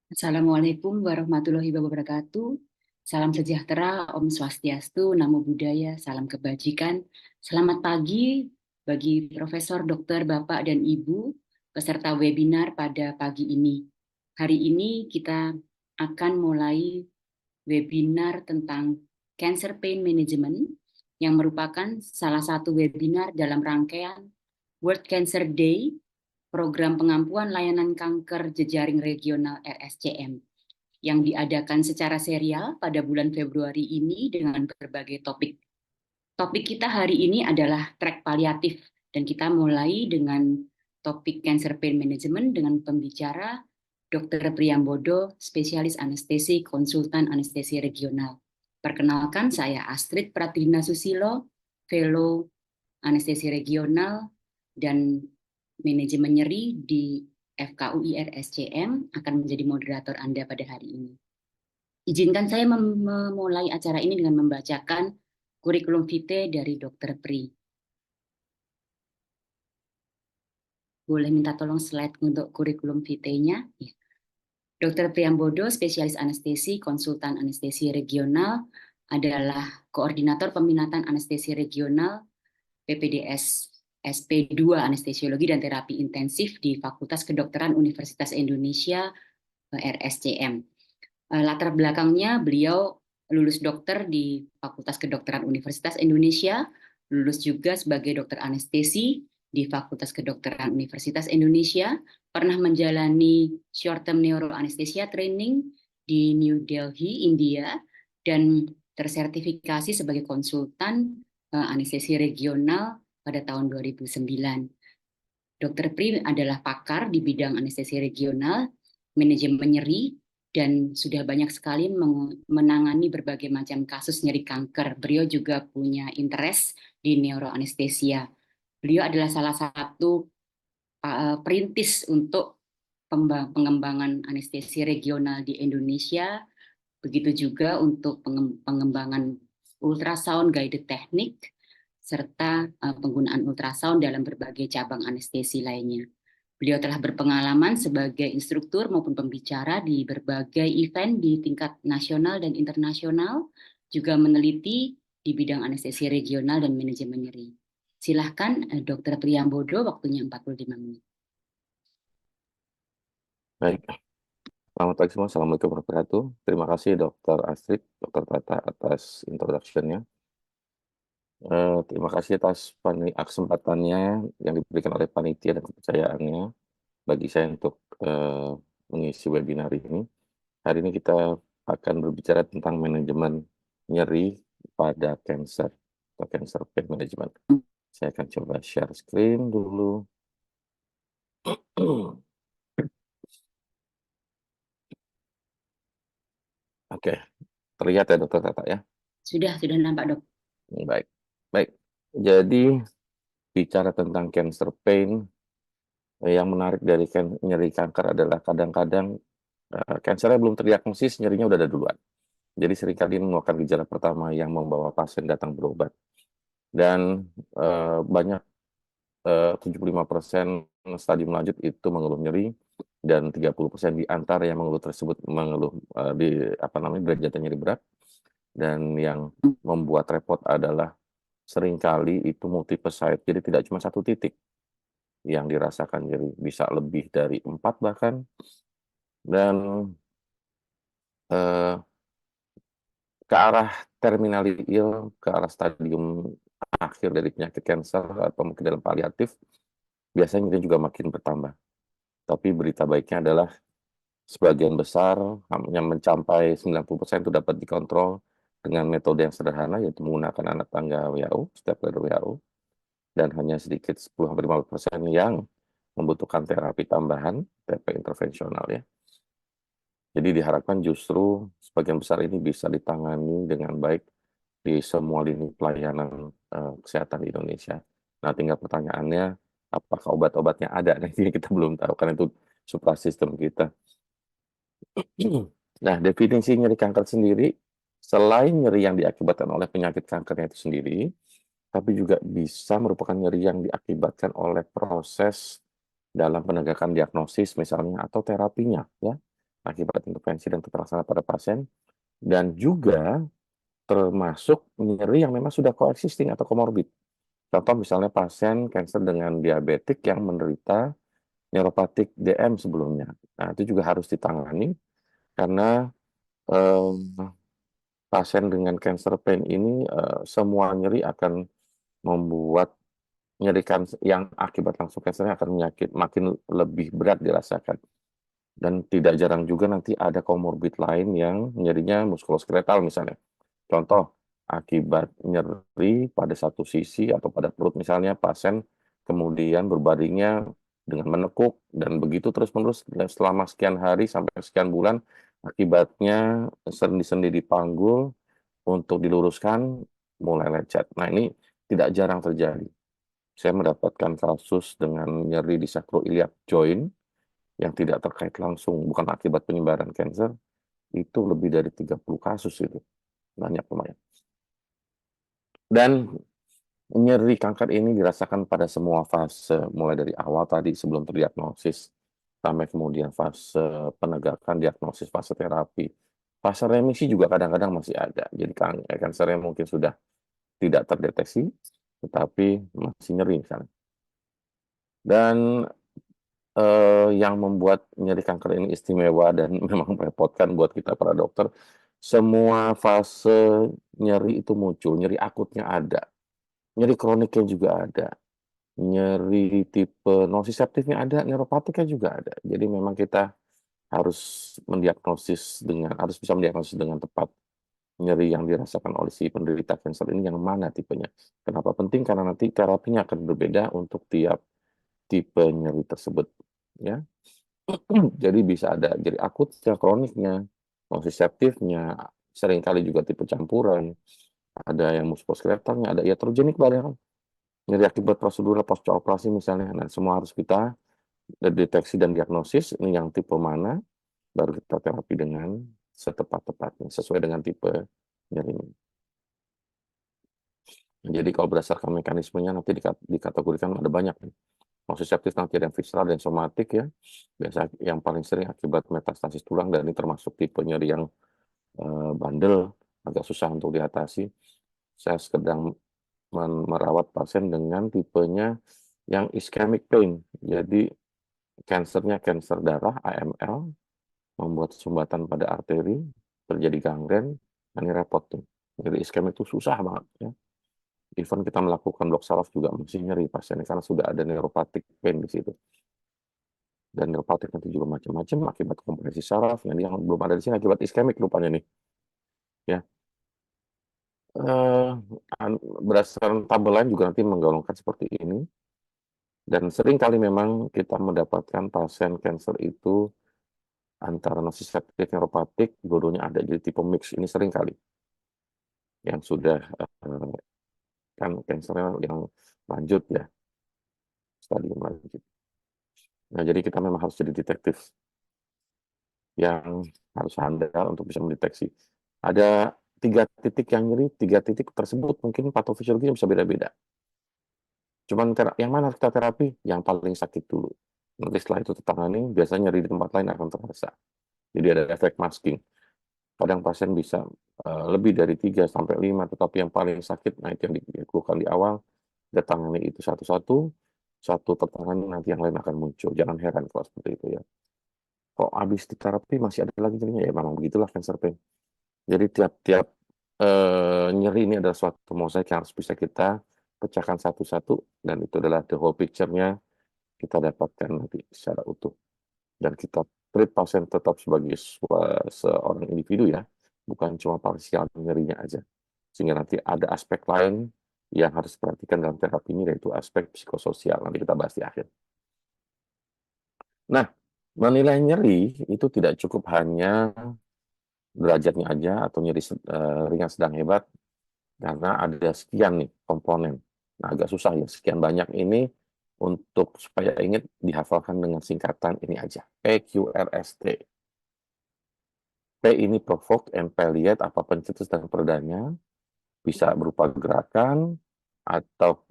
Assalamualaikum warahmatullahi wabarakatuh. Salam sejahtera, Om Swastiastu, Namo Buddhaya, salam kebajikan. Selamat pagi bagi Profesor, Dokter, Bapak, dan Ibu peserta webinar pada pagi ini. Hari ini kita akan mulai webinar tentang Cancer Pain Management yang merupakan salah satu webinar dalam rangkaian World Cancer Day, program pengampuan layanan kanker jejaring regional RSCM yang diadakan secara serial pada bulan Februari ini dengan berbagai topik. Topik kita hari ini adalah track paliatif dan kita mulai dengan topik Cancer Pain Management dengan pembicara Dr. Priyambodo, spesialis anestesi, konsultan anestesi regional. Perkenalkan, saya Astrid Pratidina Susilo, fellow anestesi regional dan manajemen nyeri di FKUI RSCM, akan menjadi moderator Anda pada hari ini. Izinkan saya memulai acara ini dengan membacakan kurikulum vitae dari Dr. Pri. Boleh minta tolong slide untuk kurikulum vitae-nya? Ya. Dr. Priyambodo, spesialis anestesi, konsultan anestesi regional, adalah koordinator peminatan anestesi regional PPDS SP2 Anestesiologi dan Terapi Intensif di Fakultas Kedokteran Universitas Indonesia RSCM. Latar belakangnya beliau lulus dokter di Fakultas Kedokteran Universitas Indonesia, lulus juga sebagai dokter anestesi di Fakultas Kedokteran Universitas Indonesia, pernah menjalani short term neuroanesthesia training di New Delhi, India, dan tersertifikasi sebagai konsultan anestesi regional pada tahun 2009. Dr. Pri adalah pakar di bidang anestesi regional, manajemen nyeri, dan sudah banyak sekali menangani berbagai macam kasus nyeri kanker. Beliau juga punya interest di neuroanestesia. Beliau adalah salah satu perintis untuk pengembangan anestesi regional di Indonesia, begitu juga untuk pengembangan ultrasound guided technique, serta penggunaan ultrasound dalam berbagai cabang anestesi lainnya. Beliau telah berpengalaman sebagai instruktur maupun pembicara di berbagai event di tingkat nasional dan internasional, juga meneliti di bidang anestesi regional dan manajemen nyeri. Silahkan Dr. Priyambodo, waktunya 45 menit. Baik, selamat pagi semua. Assalamualaikum warahmatullahi wabarakatuh. Terima kasih Dr. Astrid, Dr. Tata atas introduction-nya. Terima kasih atas kesempatannya yang diberikan oleh panitia dan kepercayaannya bagi saya untuk mengisi webinar ini. Hari ini kita akan berbicara tentang manajemen nyeri pada cancer atau cancer pain management. Saya akan coba share screen dulu. Oke, terlihat ya Dr. Tata ya? Sudah nampak, Dok. Baik, baik. Jadi bicara tentang cancer pain, yang menarik dari nyeri kanker adalah kadang-kadang kankernya belum terdiagnosis, nyerinya udah ada duluan. Jadi seringkali merupakan gejala pertama yang membawa pasien datang berobat. Dan banyak 75% stadium lanjut itu mengeluh nyeri, dan 30% di antara yang mengeluh tersebut mengeluh derajat nyeri berat. Dan yang membuat repot adalah seringkali itu multiple site, jadi tidak cuma satu titik yang dirasakan nyeri, bisa lebih dari 4 bahkan. Dan ke arah terminally ill, ke arah stadium akhir dari penyakit kanker atau mungkin dalam paliatif, biasanya nyeri juga makin bertambah. Tapi berita baiknya adalah sebagian besar, yang mencapai 90% itu dapat dikontrol dengan metode yang sederhana, yaitu menggunakan anak tangga WHO, stepladder WHO, dan hanya sedikit 10-15% yang membutuhkan terapi tambahan, TP intervensional ya. Jadi diharapkan justru sebagian besar ini bisa ditangani dengan baik di semua lini pelayanan kesehatan di Indonesia. Nah, tinggal pertanyaannya, apakah obat-obatnya ada? Nah, ini kita belum tahu, karena itu suprasistem kita. Nah, definisi nyeri kanker sendiri, selain nyeri yang diakibatkan oleh penyakit kankernya itu sendiri, tapi juga bisa merupakan nyeri yang diakibatkan oleh proses dalam penegakan diagnosis misalnya, atau terapinya, ya, akibat intervensi dan terlaksana pada pasien, dan juga termasuk nyeri yang memang sudah coexisting atau komorbid. Contoh misalnya pasien kanker dengan diabetik yang menderita neuropatik DM sebelumnya. Nah, itu juga harus ditangani karena eh, pasien dengan cancer pain ini semua nyeri akan membuat nyeri yang akibat langsung kansernya akan makin lebih berat dirasakan. Dan tidak jarang juga nanti ada komorbid lain yang nyerinya muskuloskeletal misalnya. Contoh, akibat nyeri pada satu sisi atau pada perut misalnya, pasien kemudian berbaringnya dengan menekuk, dan begitu terus-menerus selama sekian hari sampai sekian bulan, akibatnya sendi-sendi dipanggul untuk diluruskan mulai lecet. Nah, ini tidak jarang terjadi. Saya mendapatkan kasus dengan nyeri di sacroiliac joint yang tidak terkait langsung, bukan akibat penyebaran kanker, itu lebih dari 30 kasus itu. Banyak lumayan. Dan nyeri kanker ini dirasakan pada semua fase, mulai dari awal tadi sebelum terdiagnosis, sampai kemudian fase penegakan diagnosis, fase terapi. Fase remisi juga kadang-kadang masih ada. Jadi kankernya mungkin sudah tidak terdeteksi, tetapi masih nyeri misalnya. Dan yang membuat nyeri kanker ini istimewa dan memang merepotkan buat kita para dokter, semua fase nyeri itu muncul. Nyeri akutnya ada, nyeri kroniknya juga ada, nyeri tipe nociceptifnya ada, neuropatiknya juga ada. Jadi memang kita harus harus bisa mendiagnosis dengan tepat nyeri yang dirasakan oleh si penderita kanker ini yang mana tipenya. Kenapa penting? Karena nanti terapinya akan berbeda untuk tiap tipe nyeri tersebut, ya. Jadi bisa ada nyeri akutnya, kroniknya, nociceptifnya, seringkali juga tipe campuran, ada yang muskuloskeletalnya, ada iatrogenik bahkan, nyeri akibat prosedur pasca operasi misalnya. Nah, semua harus kita deteksi dan diagnosis ini yang tipe mana, baru kita terapi dengan setepat-tepatnya, sesuai dengan tipe nyerinya. Jadi kalau berdasarkan mekanismenya nanti dikategorikan ada banyak nih. Nociceptif nanti ada yang visceral dan somatik ya. Biasa yang paling sering akibat metastasis tulang, dan ini termasuk tipe nyeri yang bandel, agak susah untuk diatasi. Saya sedang merawat pasien dengan tipenya yang ischemic pain. Jadi kansernya kanker darah, AML, membuat sumbatan pada arteri, terjadi gangren, dan ini repot tuh. Jadi ischemic itu susah banget ya. Even kita melakukan blok saraf juga masih nyeri pasiennya karena sudah ada neuropatik pain di situ. Dan neuropatik nanti juga macam-macam akibat kompresi saraf. Yang belum ada di sini akibat ischemic rupanya nih. Ya, berdasarkan tabel lain juga nanti menggolongkan seperti ini. Dan sering kali memang kita mendapatkan pasien kanker itu antara nociceptif neuropatik, dua-duanya ada, jadi tipe mix ini sering kali yang sudah kan kankernya yang lanjut ya, stadium lanjut. Nah, jadi kita memang harus jadi detektif yang harus handal untuk bisa mendeteksi. Ada 3 titik yang nyeri, 3 titik tersebut mungkin patofisiologinya bisa beda-beda. Cuman yang mana kita terapi? Yang paling sakit dulu. Nanti setelah itu tertangani, biasanya nyeri di tempat lain akan terasa. Jadi ada efek masking. Kadang pasien bisa lebih dari 3 sampai 5, tetapi yang paling sakit, nah itu yang dikeluhkan di awal, kita tangani itu satu-satu, satu tertangani, nanti yang lain akan muncul. Jangan heran kalau seperti itu ya. Kok habis diterapi masih ada lagi nyerinya? Ya memang begitulah cancer pain. Jadi tiap-tiap nyeri ini adalah suatu mosaik yang harus bisa kita pecahkan satu-satu, dan itu adalah the whole picture-nya kita dapatkan nanti secara utuh. Dan kita treat pasien tetap sebagai seorang individu ya, bukan cuma parsial nyerinya aja. Sehingga nanti ada aspek lain yang harus diperhatikan dalam terapi ini, yaitu aspek psikososial. Nanti kita bahas di akhir. Nah, menilai nyeri itu tidak cukup hanya derajatnya aja atau nyeri ringan sedang hebat, karena ada sekian nih komponen. Nah, agak susah ya, sekian banyak ini untuk supaya ingat dihafalkan dengan singkatan ini aja, PQRST. P ini provoke, M palliate, apa pencetus dan peredanya, bisa berupa gerakan atau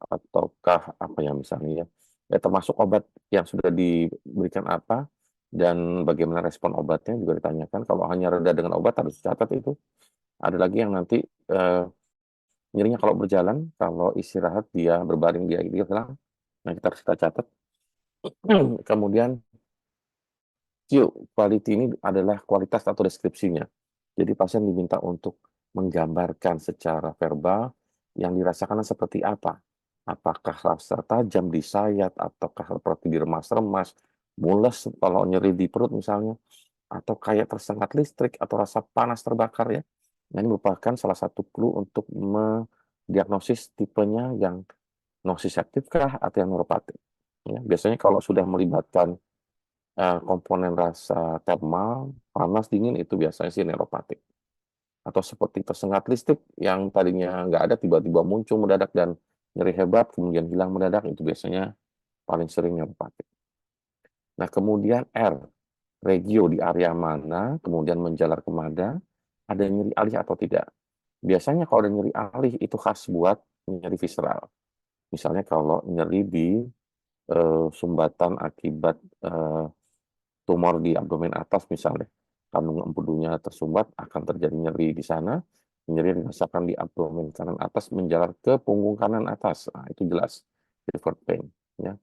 ataukah apa ya misalnya ya, termasuk obat yang sudah diberikan apa, dan bagaimana respon obatnya juga ditanyakan. Kalau hanya reda dengan obat harus catat itu. Ada lagi yang nanti nyerinya kalau berjalan, kalau istirahat dia berbaring dia hilang. Nah, kita catat. Kemudian quality ini adalah kualitas atau deskripsinya. Jadi pasien diminta untuk menggambarkan secara verbal yang dirasakan seperti apa. Apakah rasa tajam di sayat, ataukah seperti diremas-remas, mules kalau nyeri di perut misalnya, atau kayak tersengat listrik, atau rasa panas terbakar ya. Nah, ini merupakan salah satu clue untuk mendiagnosis tipenya yang nociceptive kah atau yang neuropatik. Ya, biasanya kalau sudah melibatkan komponen rasa thermal, panas, dingin, itu biasanya sih neuropatik. Atau seperti tersengat listrik yang tadinya nggak ada, tiba-tiba muncul mendadak dan nyeri hebat, kemudian hilang mendadak, itu biasanya paling sering neuropatik. Nah, kemudian R, regio di area mana, kemudian menjalar kemana, ada nyeri alih atau tidak. Biasanya kalau ada nyeri alih itu khas buat nyeri visceral. Misalnya kalau nyeri di sumbatan akibat tumor di abdomen atas misalnya, kandung empedunya tersumbat, akan terjadi nyeri di sana, nyeri dirasakan di abdomen kanan atas menjalar ke punggung kanan atas. Nah, itu jelas revert pain. Ya.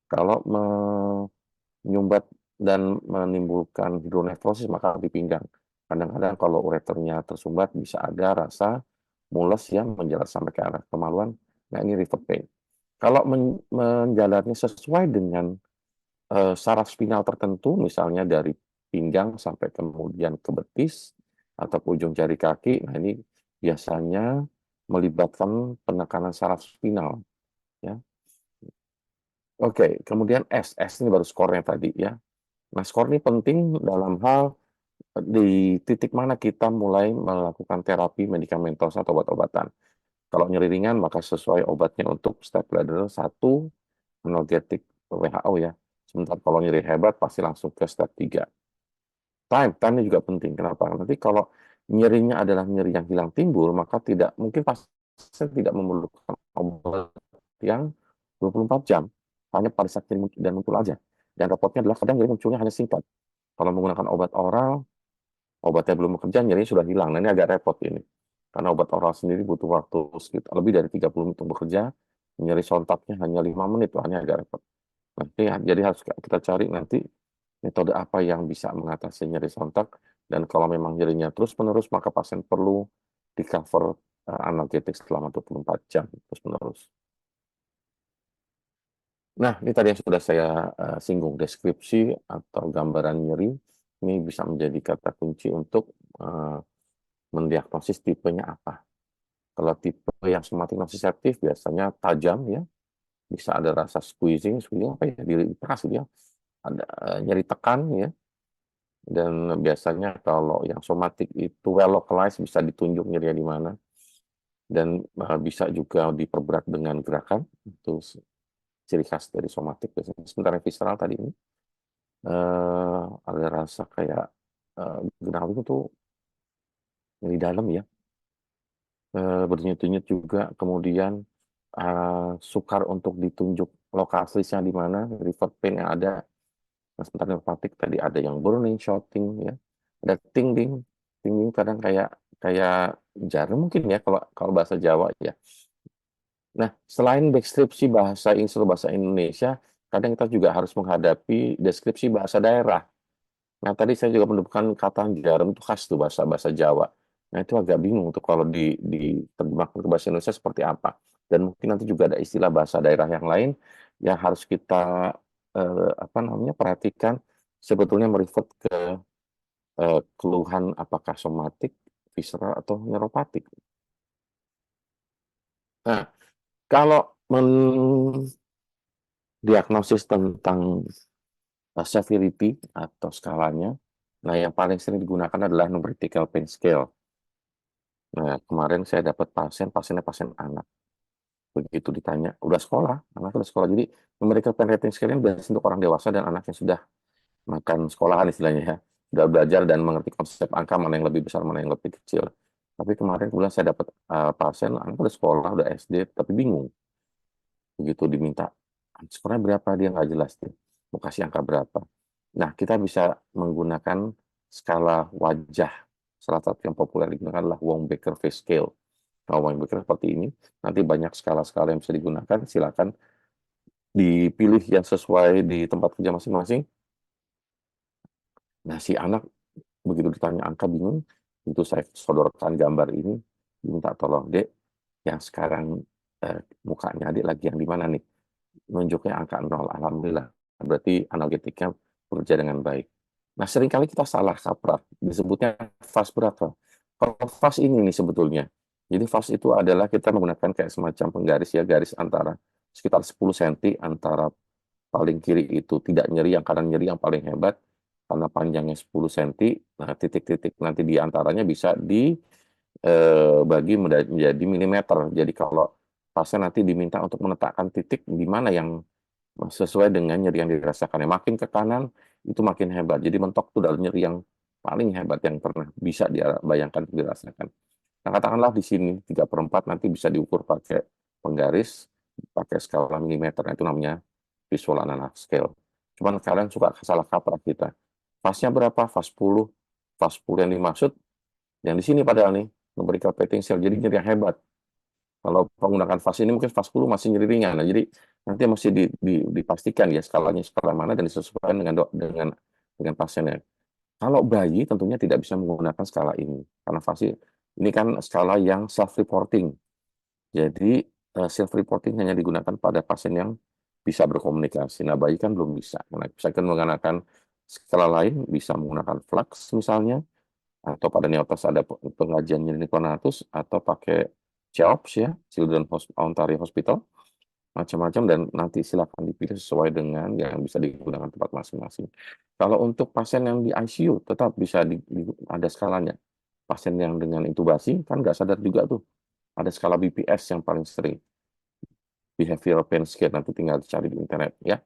Kalau menyumbat dan menimbulkan hidronefrosis maka di pinggang. Kadang-kadang kalau ureternya tersumbat bisa ada rasa mules yang menjalar sampai ke arah kemaluan. Nah, ini revert pain. Kalau menjalarnya sesuai dengan saraf spinal tertentu, misalnya dari pinggang sampai kemudian ke betis atau ke ujung jari kaki, nah ini biasanya melibatkan penekanan saraf spinal. Ya. Oke, kemudian S ini baru skornya tadi ya. Nah, skor ini penting dalam hal di titik mana kita mulai melakukan terapi medikamentos atau obat-obatan. Kalau nyeri ringan, maka sesuai obatnya untuk stepladder 1, analgetik WHO ya. Sementara kalau nyeri hebat, pasti langsung ke step 3. Time-nya juga penting. Kenapa? Nanti kalau nyerinya adalah nyeri yang hilang timbul, maka tidak mungkin pasien tidak memerlukan obat yang 24 jam. Hanya pada saat nyeri dan muncul aja. Dan repotnya adalah kadang nyeri munculnya hanya singkat. Kalau menggunakan obat oral, obatnya belum bekerja, nyerinya sudah hilang. Nah, ini agak repot ini. Karena obat oral sendiri butuh waktu sekitar lebih dari 30 menit untuk bekerja, nyeri sontaknya hanya 5 menit, wah, ini agak repot. Nanti, jadi harus kita cari nanti metode apa yang bisa mengatasi nyeri sontak, dan kalau memang nyerinya terus-menerus, maka pasien perlu di-cover analgetik selama 24 jam terus-menerus. Nah, ini tadi yang sudah saya singgung, deskripsi atau gambaran nyeri, ini bisa menjadi kata kunci untuk mendiagnosis tipenya apa. Kalau tipe yang somatic nociceptive biasanya tajam ya, bisa ada rasa squeezing apa ya, diperas gitu ya, ada nyeri tekan ya, dan biasanya kalau yang somatik itu well localized, bisa ditunjuk nyerinya di mana, dan bisa juga diperberat dengan gerakan, itu ciri khas dari somatik. Biasanya sementara visceral tadi ini ada rasa kayak genang itu nyeri dalam ya, berdenyut-denyut juga, kemudian sukar untuk ditunjuk lokasinya di mana, revert pain yang ada. Nah, sementara neuropatik tadi ada yang burning, shouting, ya, ada tingling, tingling kadang kayak kayak jarum mungkin ya kalau bahasa Jawa ya. Nah, selain deskripsi bahasa bahasa Indonesia, kadang kita juga harus menghadapi deskripsi bahasa daerah. Nah, tadi saya juga menemukan kata jarum itu khas tuh bahasa bahasa Jawa. Nah, itu agak bingung untuk kalau diterjemahkan ke bahasa Indonesia seperti apa. Dan mungkin nanti juga ada istilah bahasa daerah yang lain yang harus kita apa namanya perhatikan, sebetulnya merefer ke keluhan apakah somatik, visceral atau neuropatik. Nah, kalau mendiagnosis tentang severity atau skalanya, nah yang paling sering digunakan adalah numerical pain scale. Nah, kemarin saya dapat pasiennya pasien anak. Begitu ditanya, udah sekolah, anak udah sekolah. Jadi numerical pain rating scale ini biasanya untuk orang dewasa dan anak yang sudah makan sekolahan istilahnya ya. Sudah belajar dan mengerti konsep angka, mana yang lebih besar, mana yang lebih kecil. Tapi kemarin kemudian saya dapat pasien, anak udah sekolah, udah SD, tapi bingung. Begitu diminta, skornya berapa, dia nggak jelas. Dia mau kasih angka berapa. Nah, kita bisa menggunakan skala wajah. Salah satu yang populer digunakan adalah Wong-Baker Face Scale. Nah, Wong-Baker seperti ini. Nanti banyak skala-skala yang bisa digunakan. Silakan dipilih yang sesuai di tempat kerja masing-masing. Nah, si anak begitu ditanya angka bingung, itu saya sodorkan gambar ini, minta tolong, Dek, yang sekarang mukanya adik lagi yang di mana nih? Nunjuknya angka 0, alhamdulillah. Berarti analgetiknya bekerja dengan baik. Nah, seringkali kita salah kaprah, disebutnya fase berapa? Kalau fase ini nih sebetulnya. Jadi fase itu adalah kita menggunakan kayak semacam penggaris ya, garis antara sekitar 10 cm antara paling kiri itu tidak nyeri, yang kanan nyeri yang paling hebat, karena panjangnya 10 cm, nah titik-titik nanti di antaranya bisa dibagi menjadi milimeter. Jadi kalau pasien nanti diminta untuk menetapkan titik di mana yang sesuai dengan nyeri yang dirasakan. Makin ke kanan, itu makin hebat. Jadi mentok itu adalah nyeri yang paling hebat yang pernah bisa dibayangkan dirasakan. Nah, katakanlah di sini 3/4 nanti bisa diukur pakai penggaris, pakai skala milimeter, itu namanya visual analog scale. Cuman kalian suka salah kaprah kita. Fasnya berapa? Fas 10. Fas 10 yang dimaksud, yang di sini padahal nih, memberikan potential, jadi nyeri yang hebat. Kalau menggunakan fas ini mungkin fas 10 masih nyeri ringan. Nah, jadi nanti mesti dipastikan ya skalanya skala mana dan disesuaikan dengan pasiennya. Kalau bayi tentunya tidak bisa menggunakan skala ini karena fas ini kan skala yang self-reporting. Jadi self-reporting hanya digunakan pada pasien yang bisa berkomunikasi. Nah, bayi kan belum bisa. Nah, bisa kan menggunakan skala lain, bisa menggunakan flux misalnya, atau pada neotes ada pengajian nyeri Konatus, atau pakai CHOPS ya, Children Ontario Hospital, macam-macam, dan nanti silakan dipilih sesuai dengan yang bisa digunakan tempat masing-masing. Kalau untuk pasien yang di ICU, tetap bisa ada skalanya. Pasien yang dengan intubasi, kan nggak sadar juga tuh. Ada skala BPS yang paling sering. Behavioral Pain Scale, nanti tinggal dicari di internet ya.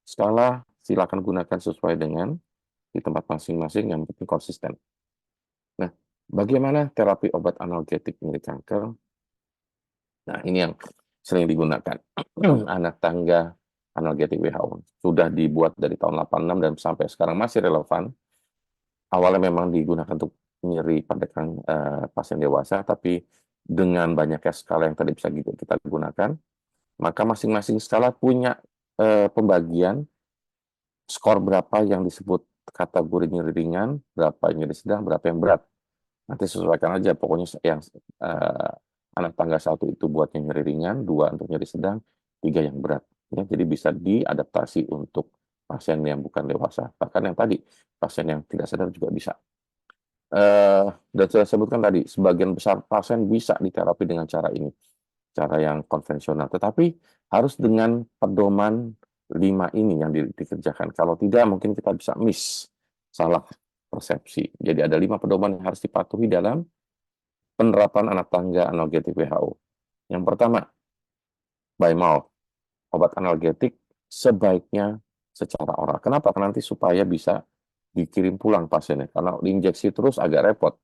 Skala silakan gunakan sesuai dengan di tempat masing-masing, yang penting konsisten. Nah, bagaimana terapi obat analgetik nyeri kanker? Nah, ini yang sering digunakan. Anak tangga analgetik WHO. Sudah dibuat dari tahun 86 dan sampai sekarang masih relevan. Awalnya memang digunakan untuk nyeri pada pasien dewasa, tapi dengan banyaknya skala yang tadi bisa kita gunakan, maka masing-masing skala punya pembagian skor berapa yang disebut kategori nyeri ringan, berapa yang nyeri sedang, berapa yang berat. Nanti sesuaikan aja, pokoknya yang anak tangga 1 itu buatnya nyeri ringan, 2 untuk nyeri sedang, 3 yang berat. Ya, jadi bisa diadaptasi untuk pasien yang bukan dewasa. Bahkan yang tadi, pasien yang tidak sadar juga bisa. Dan saya sebutkan tadi, sebagian besar pasien bisa diterapi dengan cara ini, cara yang konvensional. Tetapi harus dengan pedoman 5 ini yang dikerjakan. Kalau tidak, mungkin kita bisa miss, salah persepsi. Jadi ada 5 pedoman yang harus dipatuhi dalam penerapan anak tangga analgetik WHO. Yang pertama, by mouth. Obat analgetik sebaiknya secara oral. Kenapa? Karena nanti supaya bisa dikirim pulang pasiennya. Karena diinjeksi terus agak repot.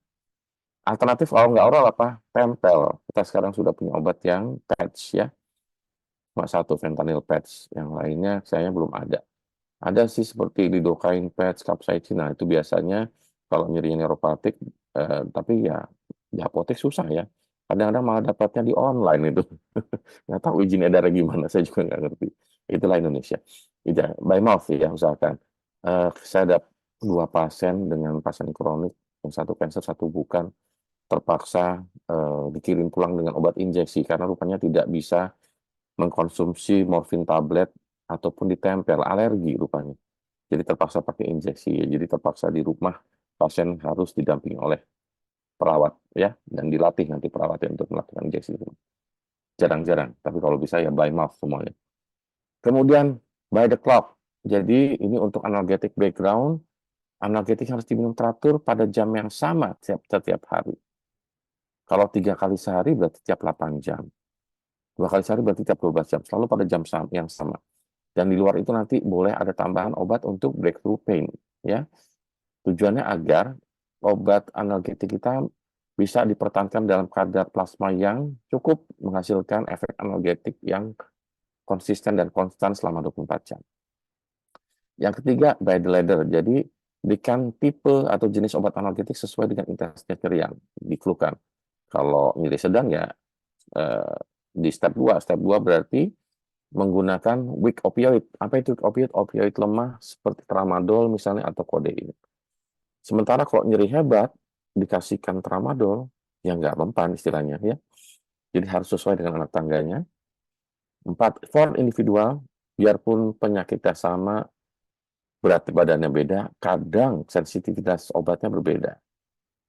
Alternatif kalau nggak oral apa? Tempel. Kita sekarang sudah punya obat yang patch ya. Cuma 1 fentanyl patch. Yang lainnya sayangnya belum ada. Ada sih seperti lidocaine patch, capsaicin. Nah, itu biasanya kalau nyerinya neuropatik, tapi ya di apotek susah ya. Kadang-kadang malah dapatnya di online itu. Nggak tahu izin edarnya gimana, saya juga nggak ngerti. Itulah Indonesia. By mouth ya, usahakan. Saya ada 2 pasien dengan pasien kronik, yang 1 kanker, 1 bukan, terpaksa dikirim pulang dengan obat injeksi karena rupanya tidak bisa mengkonsumsi morfin tablet ataupun ditempel, alergi rupanya. Jadi terpaksa pakai injeksi. Jadi terpaksa di rumah pasien harus didampingi oleh perawat ya, dan dilatih nanti perawatnya untuk melakukan injeksi itu. Jarang-jarang, tapi kalau bisa ya by mouth semuanya. Kemudian by the clock. Jadi ini untuk analgetic background, analgetik harus diminum teratur pada jam yang sama setiap hari. Kalau 3 kali sehari berarti tiap 8 jam. 2 kali sehari berarti tiap 12 jam. Selalu pada jam yang sama. Dan di luar itu nanti boleh ada tambahan obat untuk breakthrough pain. Ya. Tujuannya agar obat analgetik kita bisa dipertahankan dalam kadar plasma yang cukup menghasilkan efek analgetik yang konsisten dan konstan selama 24 jam. Yang ketiga, by the letter. Jadi, berikan tipe atau jenis obat analgetik sesuai dengan intensitas nyeri yang dikeluhkan. Kalau nyeri sedang ya di step 2. Step 2 berarti menggunakan weak opioid. Apa itu weak opioid? Opioid lemah seperti tramadol misalnya atau kodein. Sementara kalau nyeri hebat dikasihkan tramadol, ya nggak mempan istilahnya ya. Jadi harus sesuai dengan anak tangganya. 4, for individual, biarpun penyakitnya sama, berat badannya beda, kadang sensitivitas obatnya berbeda.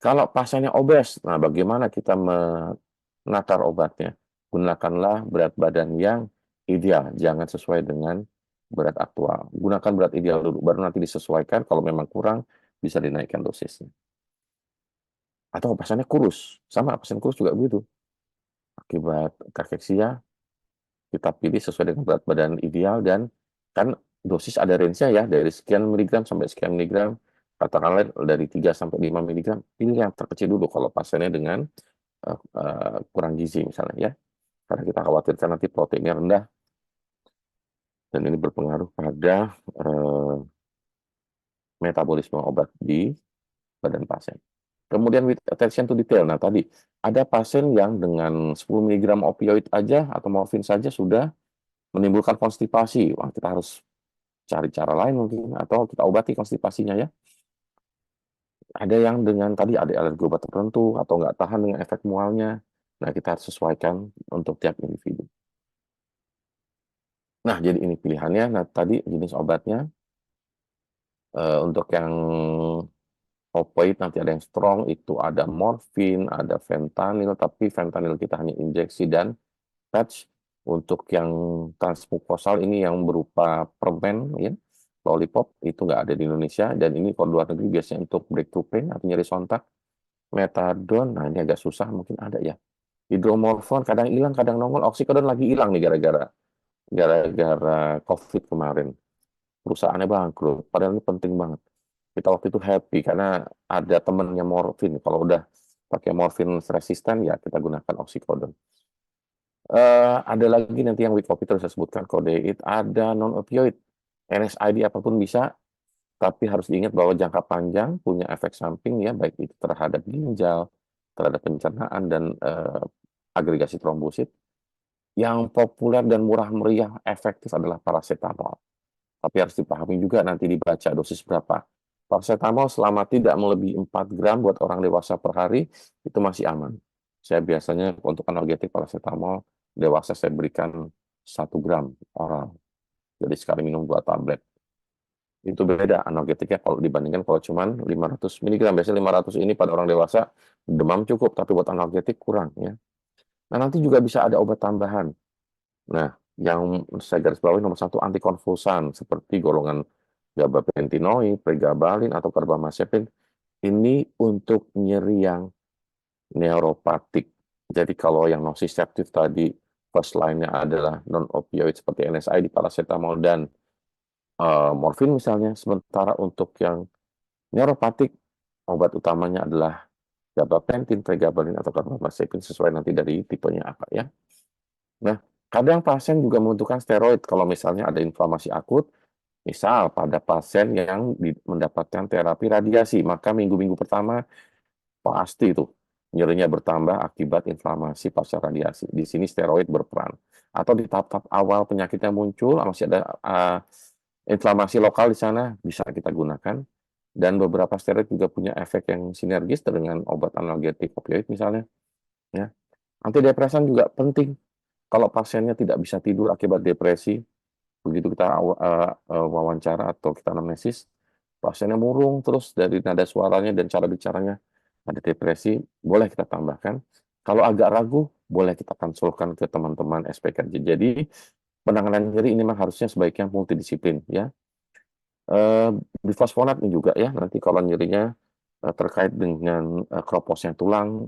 Kalau pasiennya obes, nah bagaimana kita menakar obatnya? Gunakanlah berat badan yang ideal, jangan sesuai dengan berat aktual. Gunakan berat ideal dulu, baru nanti disesuaikan. Kalau memang kurang, bisa dinaikkan dosisnya. Atau pasiennya kurus, sama pasien kurus juga begitu. Akibat kakeksia, kita pilih sesuai dengan berat badan ideal dan kan dosis ada range-nya ya, dari sekian miligram sampai sekian miligram, katakanlah dari 3 sampai 5 miligram, pilih yang terkecil dulu kalau pasiennya dengan kurang gizi misalnya ya, karena kita khawatirkan nanti proteinnya rendah dan ini berpengaruh pada metabolisme obat di badan pasien. Kemudian with attention to detail. Nah, tadi ada pasien yang dengan 10 mg opioid aja atau morfin saja sudah menimbulkan konstipasi. Wah, kita harus cari cara lain mungkin atau kita obati konstipasinya ya. Ada yang dengan tadi ada alergi obat tertentu atau nggak tahan dengan efek mualnya. Nah, kita harus sesuaikan untuk tiap individu. Nah, jadi ini pilihannya. Nah, tadi jenis obatnya untuk yang opioid nanti ada yang strong, itu ada morfin, ada fentanyl, tapi fentanyl kita hanya injeksi dan patch. Untuk yang transmukosal ini yang berupa permen, ya, lollipop, itu nggak ada di Indonesia. Dan ini kalau luar negeri biasanya untuk breakthrough pain atau nyeri sontak. Metadon, nah ini agak susah, mungkin ada ya. Hidromorfon kadang hilang, kadang nongol. Oxycodone lagi hilang nih gara-gara COVID kemarin. Perusahaannya bangkrut, padahal ini penting banget. Kita waktu itu happy karena ada temennya morfin. Kalau udah pakai morfin resisten, ya kita gunakan oxycodone. Ada lagi nanti yang weak opioid saya sebutkan, kodeid, ada non-opioid. NSAID apapun bisa, tapi harus diingat bahwa jangka panjang punya efek samping ya, baik itu terhadap ginjal, terhadap pencernaan, dan agregasi trombosit. Yang populer dan murah meriah efektif adalah paracetamol. Tapi harus dipahami juga nanti dibaca dosis berapa. Paracetamol selama tidak melebihi 4 gram buat orang dewasa per hari, itu masih aman. Saya biasanya untuk analgetik paracetamol dewasa saya berikan 1 gram oral. Jadi sekali minum 2 tablet. Itu beda analgetiknya kalau dibandingkan kalau cuma 500 mg. Biasanya 500 ini pada orang dewasa demam cukup, tapi buat analgetik kurang ya. Nah, nanti juga bisa ada obat tambahan. Nah, yang saya garis bawahi nomor 1 antikonvulsan seperti golongan gabapentinoid, pregabalin, atau karbamazepin. Ini untuk nyeri yang neuropatik. Jadi kalau yang nociceptive tadi first line-nya adalah non-opioid seperti NSAID, paracetamol, dan morfin misalnya. Sementara untuk yang neuropatik, obat utamanya adalah gabapentin, pregabalin, atau karbamazepin sesuai nanti dari tipenya apa ya. Nah, kadang pasien juga membutuhkan steroid kalau misalnya ada inflamasi akut, misal pada pasien yang mendapatkan terapi radiasi, maka minggu-minggu pertama pasti itu nyerinya bertambah akibat inflamasi pasca radiasi. Di sini steroid berperan. Atau di tahap-tahap awal penyakitnya muncul, masih ada inflamasi lokal di sana, bisa kita gunakan. Dan beberapa steroid juga punya efek yang sinergis dengan obat analgetik opioid misalnya. Ya. Antidepresan juga penting. Kalau pasiennya tidak bisa tidur akibat depresi, begitu kita wawancara atau kita anamnesis, pasiennya murung terus dari nada suaranya dan cara bicaranya ada depresi, boleh kita tambahkan. Kalau agak ragu, boleh kita konsulkan ke teman-teman SPKJ. Jadi penanganan nyeri ini memang harusnya sebaiknya multidisiplin ya. Bifosfonat ini juga ya, nanti kalau nyerinya terkait dengan kroposnya tulang,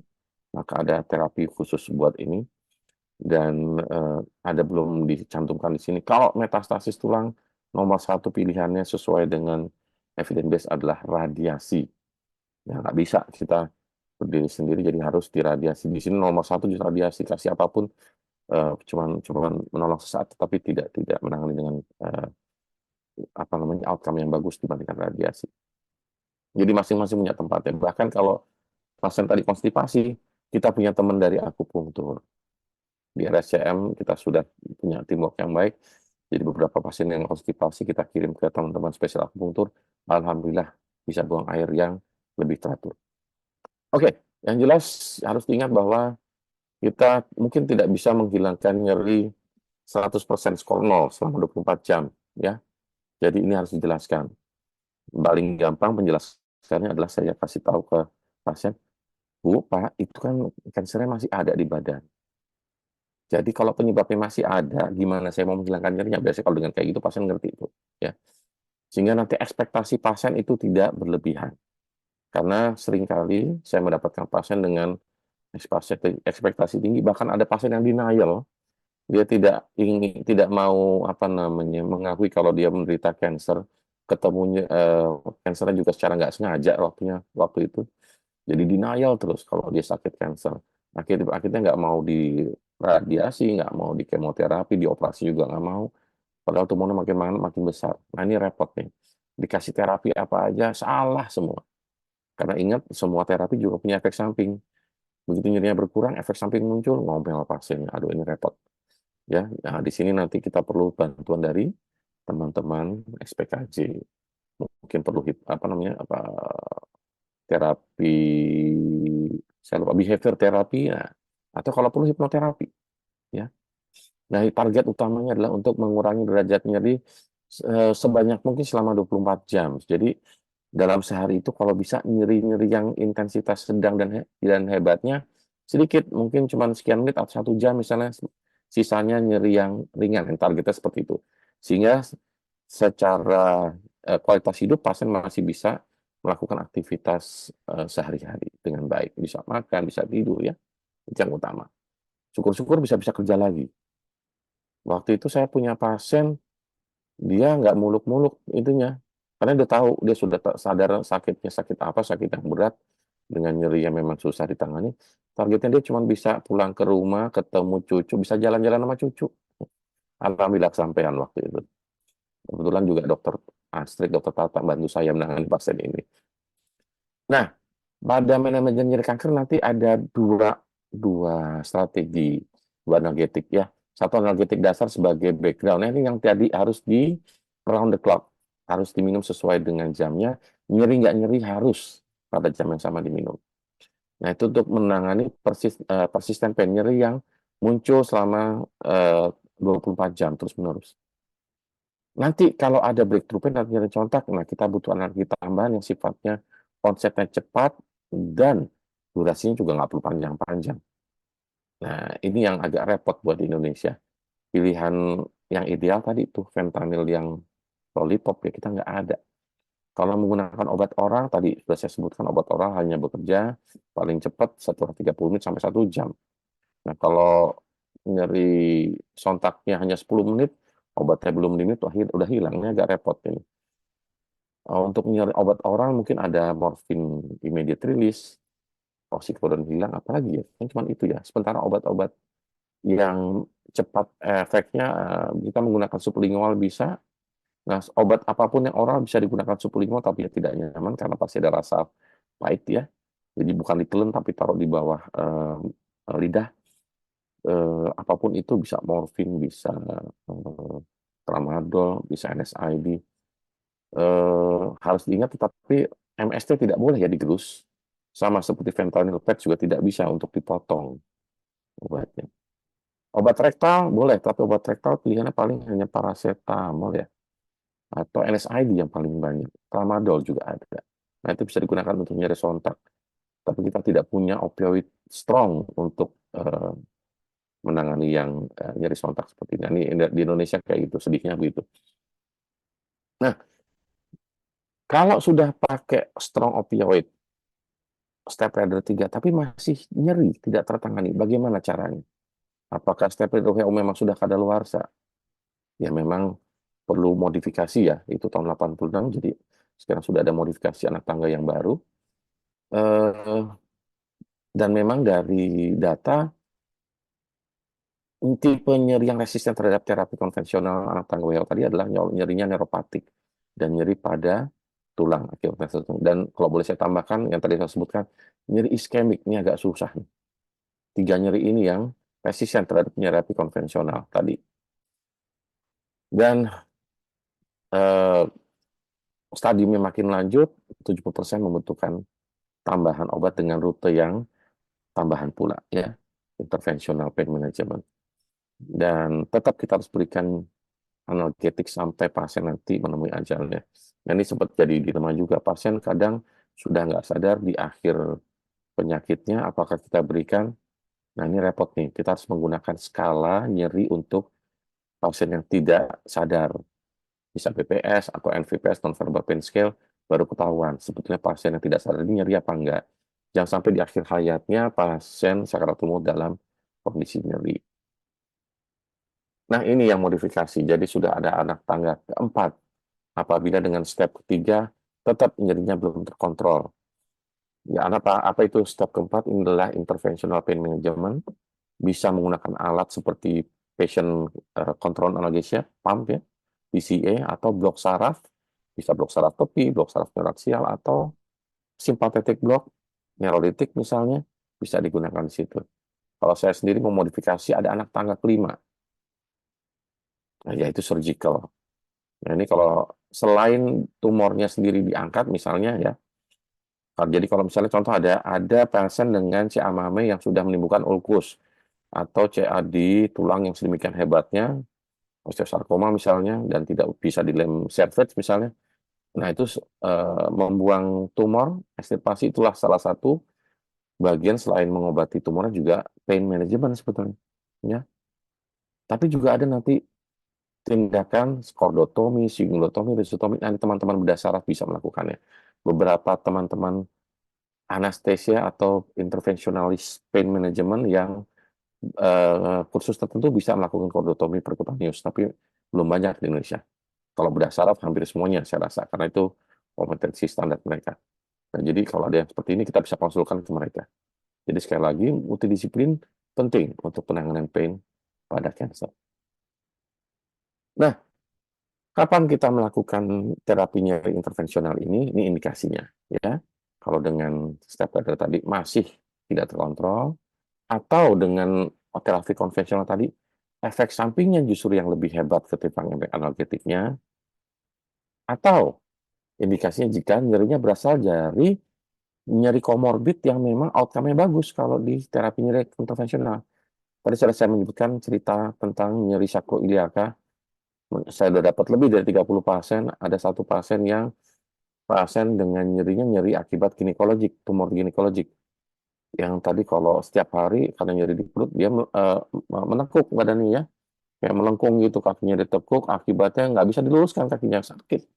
maka ada terapi khusus buat ini. Dan ada belum dicantumkan di sini. Kalau metastasis tulang, nomor 1 pilihannya sesuai dengan evidence base adalah radiasi. Ya, nggak bisa kita berdiri sendiri, jadi harus diradiasi. Di sini nomor 1 justru radiasi, kasih apapun, cuman menolong sesaat, tapi tidak menangani dengan outcome yang bagus dibandingkan radiasi. Jadi masing-masing punya tempatnya. Bahkan kalau pasien tadi konstipasi, kita punya teman dari akupunktur. Di RSCM kita sudah punya teamwork yang baik. Jadi beberapa pasien yang konstipasi kita kirim ke teman-teman spesial akupunktur. Alhamdulillah bisa buang air yang lebih teratur. Oke, yang jelas harus diingat bahwa kita mungkin tidak bisa menghilangkan nyeri 100% skor 0 selama 24 jam. Ya. Jadi ini harus dijelaskan. Paling gampang penjelasannya adalah saya kasih tahu ke pasien, Bu, Pak, itu kan kansernya masih ada di badan. Jadi kalau penyebabnya masih ada, gimana saya mau menghilangkan nyerinya? Biasanya kalau dengan kayak gitu pasien ngerti itu, ya. Sehingga nanti ekspektasi pasien itu tidak berlebihan. Karena seringkali saya mendapatkan pasien dengan ekspektasi tinggi, bahkan ada pasien yang denial, dia tidak mau mengakui kalau dia menderita kanker, ketemunya kankernya juga secara nggak sengaja waktu itu. Jadi denial terus kalau dia sakit kanker. Akhirnya nggak mau di radiasi, nggak mau di kemoterapi, dioperasi juga nggak mau. Padahal tumornya makin besar. Nah ini repot nih. Dikasih terapi apa aja, salah semua. Karena ingat, semua terapi juga punya efek samping. Begitu nyerinya berkurang, efek samping muncul, ngomel pasiennya. Aduh ini repot. Ya, nah di sini nanti kita perlu bantuan dari teman-teman SPKJ. Mungkin perlu terapi, saya lupa, behavior terapi ya, atau kalau perlu hipnoterapi, ya. Nah, target utamanya adalah untuk mengurangi derajat nyeri sebanyak mungkin selama 24 jam. Jadi dalam sehari itu kalau bisa nyeri-nyeri yang intensitas sedang dan hebatnya sedikit, mungkin cuma sekian menit atau 1 jam misalnya, sisanya nyeri yang ringan, yang targetnya seperti itu. Sehingga secara kualitas hidup pasien masih bisa melakukan aktivitas sehari-hari dengan baik, bisa makan, bisa tidur, ya, itu yang utama. Syukur-syukur bisa kerja lagi. Waktu itu saya punya pasien, dia nggak muluk-muluk intinya, karena dia tahu, dia sudah sadar sakitnya sakit apa, sakit yang berat, dengan nyeri yang memang susah ditangani. Targetnya dia cuma bisa pulang ke rumah, ketemu cucu, bisa jalan-jalan sama cucu. Alhamdulillah kesampaian waktu itu. Kebetulan juga dokter Astrid, dokter Tata bantu saya menangani pasien ini. Nah, pada manajemen nyeri kanker nanti ada dua strategi, dua analgetik, ya. Satu analgetik dasar sebagai background. Ini yang tadi harus di round the clock, harus diminum sesuai dengan jamnya. Nyeri nggak nyeri harus pada jam yang sama diminum. Nah, itu untuk menangani persisten pain nyeri yang muncul selama 24 jam terus-menerus. Nanti kalau ada breakthrough pain atau nyeri contak, nah kita butuh analgetik tambahan yang sifatnya onsetnya cepat dan durasinya juga nggak perlu panjang-panjang. Nah, ini yang agak repot buat di Indonesia. Pilihan yang ideal tadi tuh fentanyl yang lollipop, ya kita nggak ada. Kalau menggunakan obat oral, tadi sudah saya sebutkan, obat oral hanya bekerja paling cepat 1 hari 30 menit sampai 1 jam. Nah, kalau nyeri sontaknya hanya 10 menit, obatnya belum limit, udah hilang, ini agak repot ini. Untuk nyeri obat oral mungkin ada morfin immediate release, oksikodonin hilang, apalagi ya, kan cuma itu ya. Sementara obat-obat yang cepat efeknya, kita menggunakan sublingual bisa. Nah, obat apapun yang oral bisa digunakan sublingual, tapi ya tidak nyaman karena pasti ada rasa pahit, ya. Jadi bukan ditelan tapi taruh di bawah lidah. Apapun itu, bisa morfin, bisa tramadol, bisa NSAID. Harus diingat, tetapi MST tidak boleh ya digerus. Sama seperti fentanyl patch juga tidak bisa untuk dipotong obatnya. Obat rektal boleh, tapi obat rektal pilihannya paling hanya paracetamol, ya. Atau NSAID yang paling banyak. Tramadol juga ada. Nah, itu bisa digunakan untuk nyeri sontak. Tapi kita tidak punya opioid strong untuk menangani yang nyeri sontak seperti ini. Ini di Indonesia kayak gitu, sedihnya begitu. Nah, kalau sudah pakai strong opioid, step-ladder 3, tapi masih nyeri, tidak tertangani, bagaimana caranya? Apakah step-ladder WHO memang sudah kadaluarsa? Ya memang perlu modifikasi, ya, itu tahun 86, jadi sekarang sudah ada modifikasi anak tangga yang baru. Dan memang dari data, tipe nyeri yang resisten terhadap terapi konvensional anak tangga WHO tadi adalah nyerinya neuropatik dan nyeri pada tulang akibat tersebut. Dan kalau boleh saya tambahkan yang tadi saya sebutkan, nyeri iskemik ini agak susah nih. 3 nyeri ini yang resisten terhadap terapi konvensional tadi. Dan eh, stadiumnya makin lanjut, 70% membutuhkan tambahan obat dengan rute yang tambahan pula ya, interventional pain management. Dan tetap kita harus berikan analgetik sampai pasien nanti menemui ajalnya. Nah, ini sempat jadi dilema juga. Pasien kadang sudah nggak sadar di akhir penyakitnya, apakah kita berikan. Nah, ini repot nih. Kita harus menggunakan skala nyeri untuk pasien yang tidak sadar. Bisa BPS atau NVPS, non-verbal pain scale, baru ketahuan. Sebetulnya pasien yang tidak sadar ini nyeri apa enggak. Jangan sampai di akhir hayatnya pasien sakaratul maut dalam kondisi nyeri. Nah, ini yang modifikasi. Jadi sudah ada anak tangga keempat. Apabila dengan step ketiga tetap nyerinya belum terkontrol. Ya, apa itu step keempat? Ini adalah interventional pain management. Bisa menggunakan alat seperti patient control analgesia, pump ya, PCA, atau blok saraf. Bisa blok saraf tepi, blok saraf neuraksial, atau sympathetic block, neurolytic misalnya, bisa digunakan di situ. Kalau saya sendiri memodifikasi, ada anak tangga kelima, nah, yaitu surgical. Nah, ini kalau selain tumornya sendiri diangkat misalnya ya, jadi kalau misalnya contoh ada pasien dengan CA-MAME yang sudah menimbulkan ulkus atau CA di tulang yang sedemikian hebatnya, osteosarkoma misalnya, dan tidak bisa dilem salvage misalnya. Nah, itu membuang tumor, ekstirpasi itulah salah satu bagian selain mengobati tumornya juga pain management sebetulnya. Ya. Tapi juga ada nanti tindakan skordotomi, singulotomi, risotomi, nanti teman-teman bedah saraf bisa melakukannya. Beberapa teman-teman anestesia atau intervensionalis pain management yang kursus tertentu bisa melakukan kordotomi percutaneous, tapi belum banyak di Indonesia. Kalau bedah saraf hampir semuanya saya rasa, karena itu kompetensi standar mereka. Nah, jadi kalau ada yang seperti ini kita bisa konsulkan ke mereka. Jadi sekali lagi multidisiplin penting untuk penanganan pain pada cancer. Nah, kapan kita melakukan terapi nyeri intervensional ini? Ini indikasinya, ya. Kalau dengan step tadi masih tidak terkontrol, atau dengan terapi konvensional tadi, efek sampingnya justru yang lebih hebat ketimbang efek analgetiknya, atau indikasinya jika nyerinya berasal dari nyeri komorbid yang memang outcome-nya bagus kalau di terapi nyeri intervensional. Tadi sudah saya menyebutkan cerita tentang nyeri sakroiliaka. Saya sudah dapat lebih dari 30 pasien, ada satu pasien yang pasien dengan nyerinya nyeri akibat ginekologik, tumor ginekologik. Yang tadi kalau setiap hari karena nyeri di perut, dia menekuk badannya ya, kayak melengkung gitu, kakinya ditekuk, akibatnya nggak bisa diluruskan, kakinya sakit.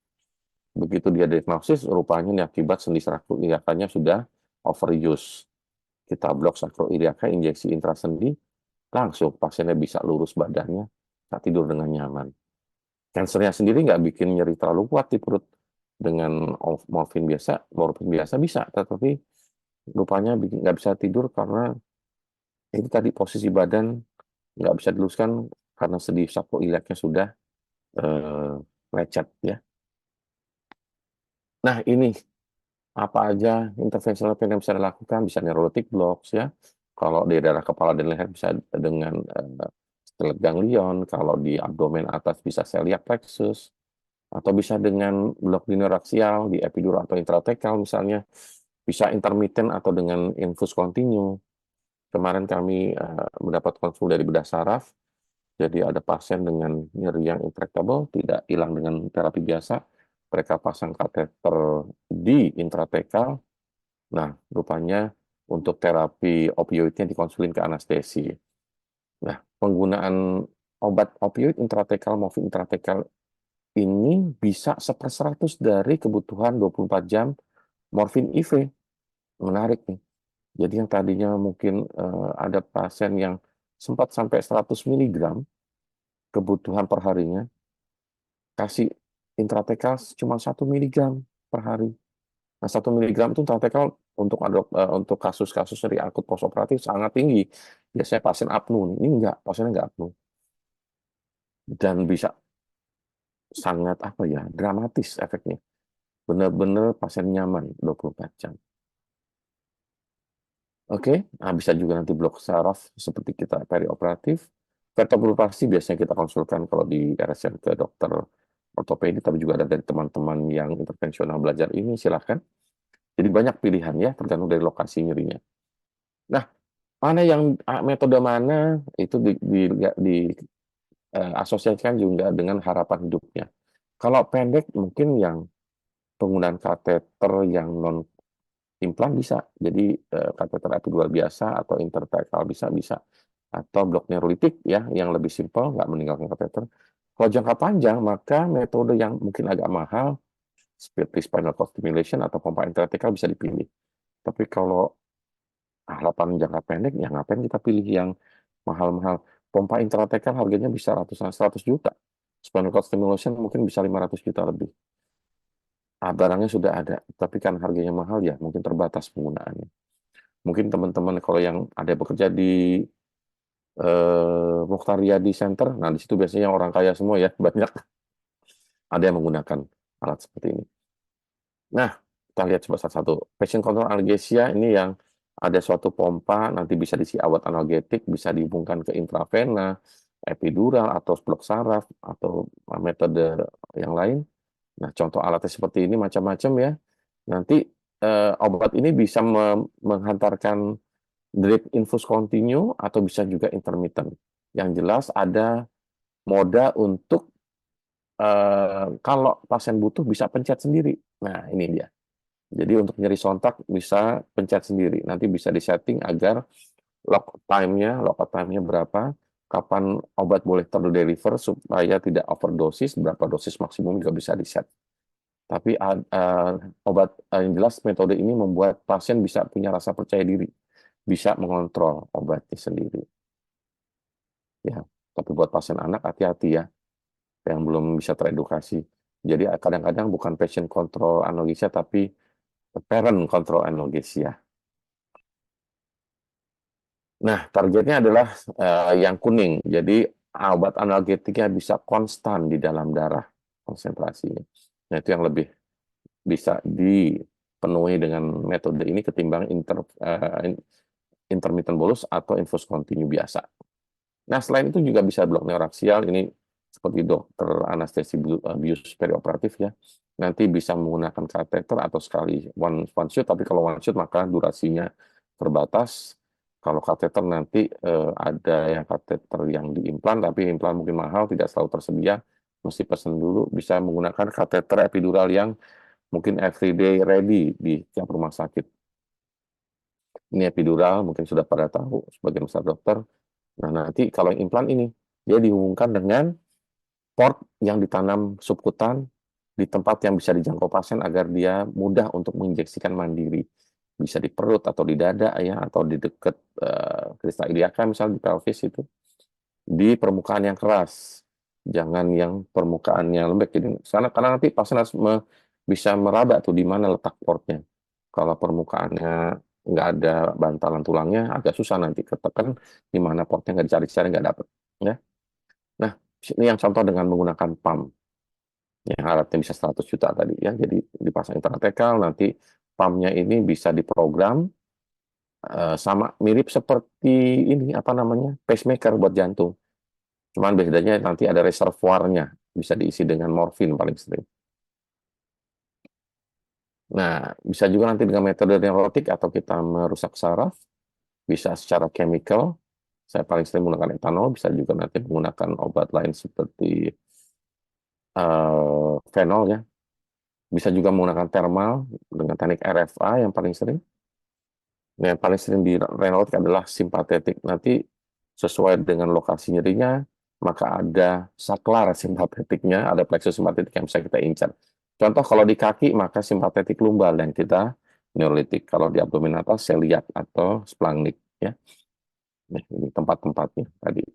Begitu dia diagnosis, rupanya ini akibat sendi sakroiliakanya sudah overuse. Kita blok sakroiliaka, injeksi intrasendi, langsung pasiennya bisa lurus badannya, bisa tidur dengan nyaman. Cancernya sendiri nggak bikin nyeri terlalu kuat di perut. Dengan morfin biasa bisa, tetapi rupanya nggak bisa tidur karena itu tadi posisi badan nggak bisa diluruskan karena sendi sakroiliaknya sudah lecet ya. Nah, ini apa aja intervensi yang bisa dilakukan? Bisa neurolytic blocks ya. Kalau di daerah kepala dan leher bisa dengan stellate ganglion, kalau di abdomen atas bisa celiac plexus, atau bisa dengan blok neuraksial di epidural atau intratekal misalnya, bisa intermittent atau dengan infus kontinu. Kemarin kami mendapat konsul dari bedah saraf, jadi ada pasien dengan nyeri yang intractable, tidak hilang dengan terapi biasa, mereka pasang kateter di intratekal. Nah, rupanya untuk terapi opioidnya dikonsulin ke anestesi. Nah, penggunaan obat opioid intratekal maupun intratekal ini bisa 1/100 dari kebutuhan 24 jam morfin IV. Menarik nih. Jadi yang tadinya mungkin ada pasien yang sempat sampai 100 mg kebutuhan per harinya, kasih intratekal cuma 1 mg per hari. Nah, 1 mg itu intratekal untuk kasus-kasus nyeri akut postoperatif sangat tinggi. Biasanya pasien apnu, ini enggak, pasiennya enggak apnu. Dan bisa sangat apa ya, dramatis efeknya. Benar-benar pasien nyaman 24 jam. Oke, nah bisa juga nanti blok saraf seperti kita perioperatif. Vertebroplasty biasanya kita konsulkan kalau di RSN ke dokter ortopedi, tapi juga ada dari teman-teman yang intervensional belajar ini, silahkan. Jadi banyak pilihan ya, tergantung dari lokasi nyerinya. Nah, metode mana itu asosiasikan juga dengan harapan hidupnya. Kalau pendek mungkin yang penggunaan kateter yang non implan bisa, jadi kateter epidural biasa atau intertracheal bisa, atau blok neurolitik ya yang lebih simpel, nggak meninggalkan kateter. Kalau jangka panjang maka metode yang mungkin agak mahal seperti spinal cord stimulation atau pompa intrathecal bisa dipilih. Tapi kalau harapan jangka pendek, ya ngapain kita pilih yang mahal-mahal? Pompa intrathecal harganya bisa ratusan 100 juta. Spinal cord stimulation mungkin bisa 500 juta lebih. Barangnya sudah ada, tapi kan harganya mahal ya, mungkin terbatas penggunaannya. Mungkin teman-teman kalau yang ada bekerja di Mokhtar Riyadi Center, nah di situ biasanya orang kaya semua ya, banyak ada yang menggunakan alat seperti ini. Nah, kita lihat coba satu-satu. Patient control analgesia ini yang ada suatu pompa, nanti bisa diisi awat analgetik, bisa dihubungkan ke intravena, epidural, atau blok saraf, atau metode yang lain. Nah, contoh alatnya seperti ini macam-macam ya. Nanti obat ini bisa menghantarkan drip infus continue atau bisa juga intermittent. Yang jelas ada moda untuk kalau pasien butuh bisa pencet sendiri. Nah, ini dia. Jadi untuk nyeri sontak bisa pencet sendiri. Nanti bisa disetting agar lock time-nya berapa, kapan obat boleh terdeliver supaya tidak overdosis, berapa dosis maksimum juga bisa diset. Tapi yang jelas metode ini membuat pasien bisa punya rasa percaya diri, bisa mengontrol obatnya sendiri. Ya, tapi buat pasien anak hati-hati ya, yang belum bisa teredukasi. Jadi kadang-kadang bukan patient control analgesia, tapi parent control analgesia. Nah, targetnya adalah yang kuning. Jadi obat analgetiknya bisa konstan di dalam darah konsentrasinya. Nah, itu yang lebih bisa dipenuhi dengan metode ini ketimbang intermittent bolus atau infus continue biasa. Nah, selain itu juga bisa blok neuraksial, ini seperti dokter anestesi bius perioperatif ya. Nanti bisa menggunakan kateter atau sekali one shoot, tapi kalau one shoot maka durasinya terbatas. Kalau kateter nanti ada yang kateter yang diimplan, tapi implan mungkin mahal, tidak selalu tersedia, mesti pesan dulu. Bisa menggunakan kateter epidural yang mungkin everyday ready di tiap rumah sakit. Ini epidural, mungkin sudah pada tahu sebagian besar dokter. Nah, nanti kalau yang implan ini, dia dihubungkan dengan port yang ditanam subkutan di tempat yang bisa dijangkau pasien agar dia mudah untuk menginjeksikan mandiri. Bisa di perut atau di dada ya, atau di dekat kristal iliaka misalnya di pelvis itu. Di permukaan yang keras. Jangan yang permukaan yang lembek. Jadi, karena nanti pasien harus bisa meraba tuh di mana letak portnya. Kalau permukaannya nggak ada bantalan tulangnya, agak susah nanti ketekan di mana portnya nggak dicari-cari, nggak dapet. Ya. Nah, ini yang contoh dengan menggunakan pump. Yang alatnya bisa 100 juta tadi ya. Jadi dipasang intrathecal, nanti pumpnya ini bisa diprogram sama mirip seperti ini apa namanya pacemaker buat jantung. Cuman bedanya nanti ada reservoirnya, bisa diisi dengan morfin paling sering. Nah, bisa juga nanti dengan metode neurotik atau kita merusak saraf, bisa secara chemical. Saya paling sering menggunakan etanol, bisa juga nanti menggunakan obat lain seperti fenol ya. Bisa juga menggunakan thermal dengan teknik RFA yang paling sering. Nah, yang paling sering di neurotik adalah simpatetik. Nanti sesuai dengan lokasi nyerinya, maka ada saklar simpatetiknya, ada plexus simpatetik yang bisa kita incar. Contoh kalau di kaki, maka simpatetik lumbal yang kita neurolitik. Kalau di abdomen atas, celiac atau splagnik. Ya. Nah, ini tempat-tempatnya tadi.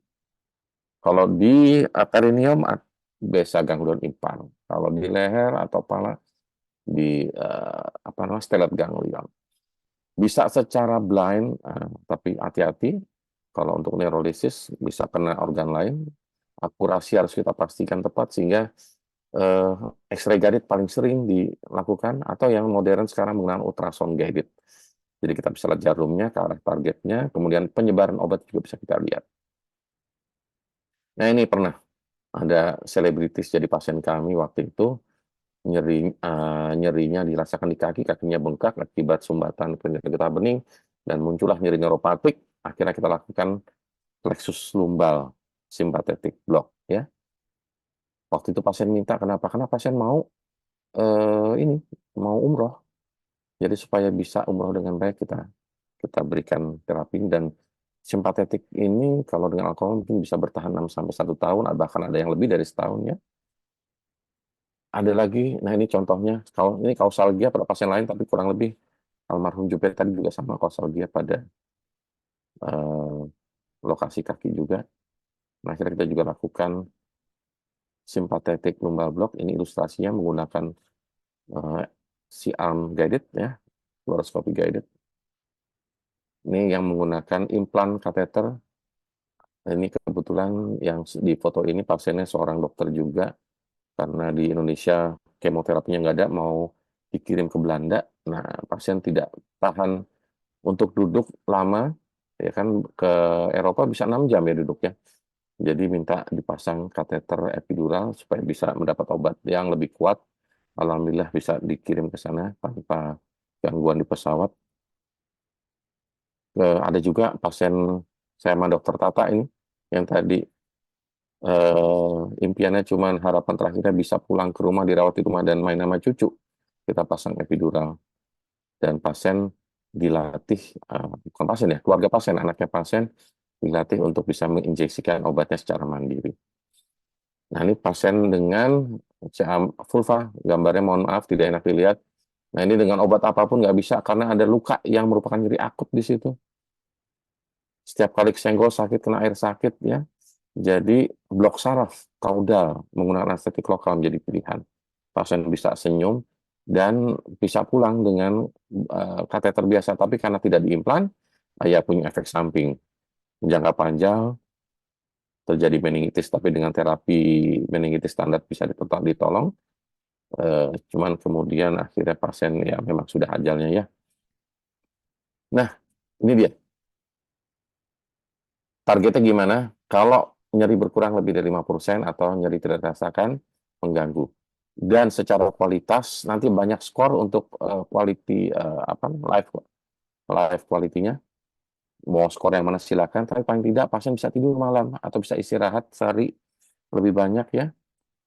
Kalau di perineum, biasa gangguan implan. Kalau di leher atau kepala, di stellate ganglion. Bisa secara blind, tapi hati-hati. Kalau untuk neurolisis bisa kena organ lain. Akurasi harus kita pastikan tepat sehingga eh, X-ray guided paling sering dilakukan atau yang modern sekarang menggunakan ultrasound guided. Jadi kita bisa lihat jarumnya ke arah targetnya, kemudian penyebaran obat juga bisa kita lihat. Nah ini pernah ada selebritis jadi pasien kami waktu itu nyerinya dirasakan di kaki, kakinya bengkak akibat sumbatan penyakit getah bening dan muncullah nyeri neuropatik. Akhirnya kita lakukan plexus lumbal sympathetic block ya. Waktu itu pasien minta kenapa? Karena pasien mau ini mau umroh. Jadi supaya bisa umroh dengan baik kita berikan terapi dan simpatetik ini kalau dengan alkohol mungkin bisa bertahan 6 sampai 1 tahun, bahkan ada yang lebih dari setahun ya. Ada lagi, nah ini contohnya, kalau ini kausalgia pada pasien lain tapi kurang lebih almarhum Juppé tadi juga sama kausalgia pada eh, lokasi kaki juga. Nah, akhirnya kita juga lakukan sympathetic lumbal block. Ini ilustrasinya menggunakan eh, C-arm guided ya, fluoroscopy guided. Ini yang menggunakan implan kateter. Ini kebetulan yang di foto ini pasiennya seorang dokter juga, karena di Indonesia kemoterapinya nggak ada, mau dikirim ke Belanda. Nah, pasien tidak tahan untuk duduk lama, ya kan ke Eropa bisa 6 jam ya duduknya. Jadi minta dipasang kateter epidural supaya bisa mendapat obat yang lebih kuat. Alhamdulillah bisa dikirim ke sana tanpa gangguan di pesawat. Ada juga pasien saya sama dokter Tata ini yang tadi impiannya cuman harapan terakhirnya bisa pulang ke rumah, dirawat di rumah dan main sama cucu. Kita pasang epidural dan pasien dilatih, bukan pasien ya, keluarga pasien, anaknya pasien dilatih untuk bisa menginjeksikan obatnya secara mandiri. Nah ini pasien dengan CA vulva, gambarnya mohon maaf tidak enak dilihat. Nah ini dengan obat apapun nggak bisa karena ada luka yang merupakan nyeri akut di situ. Setiap kali kesenggol sakit, kena air sakit ya. Jadi blok saraf kaudal menggunakan anestetik lokal menjadi pilihan. Pasien bisa senyum dan bisa pulang dengan kateter biasa, tapi karena tidak diimplan, ya punya efek samping jangka panjang, terjadi meningitis, tapi dengan terapi meningitis standar bisa ditolong. Cuman kemudian akhirnya pasien ya memang sudah ajalnya ya. Nah, ini dia. Targetnya gimana? Kalau nyeri berkurang lebih dari 5% atau nyeri tidak dirasakan, mengganggu. Dan secara kualitas, nanti banyak skor untuk quality, life quality-nya. Mau skor yang mana silakan, tapi paling tidak pasien bisa tidur malam atau bisa istirahat sehari lebih banyak ya.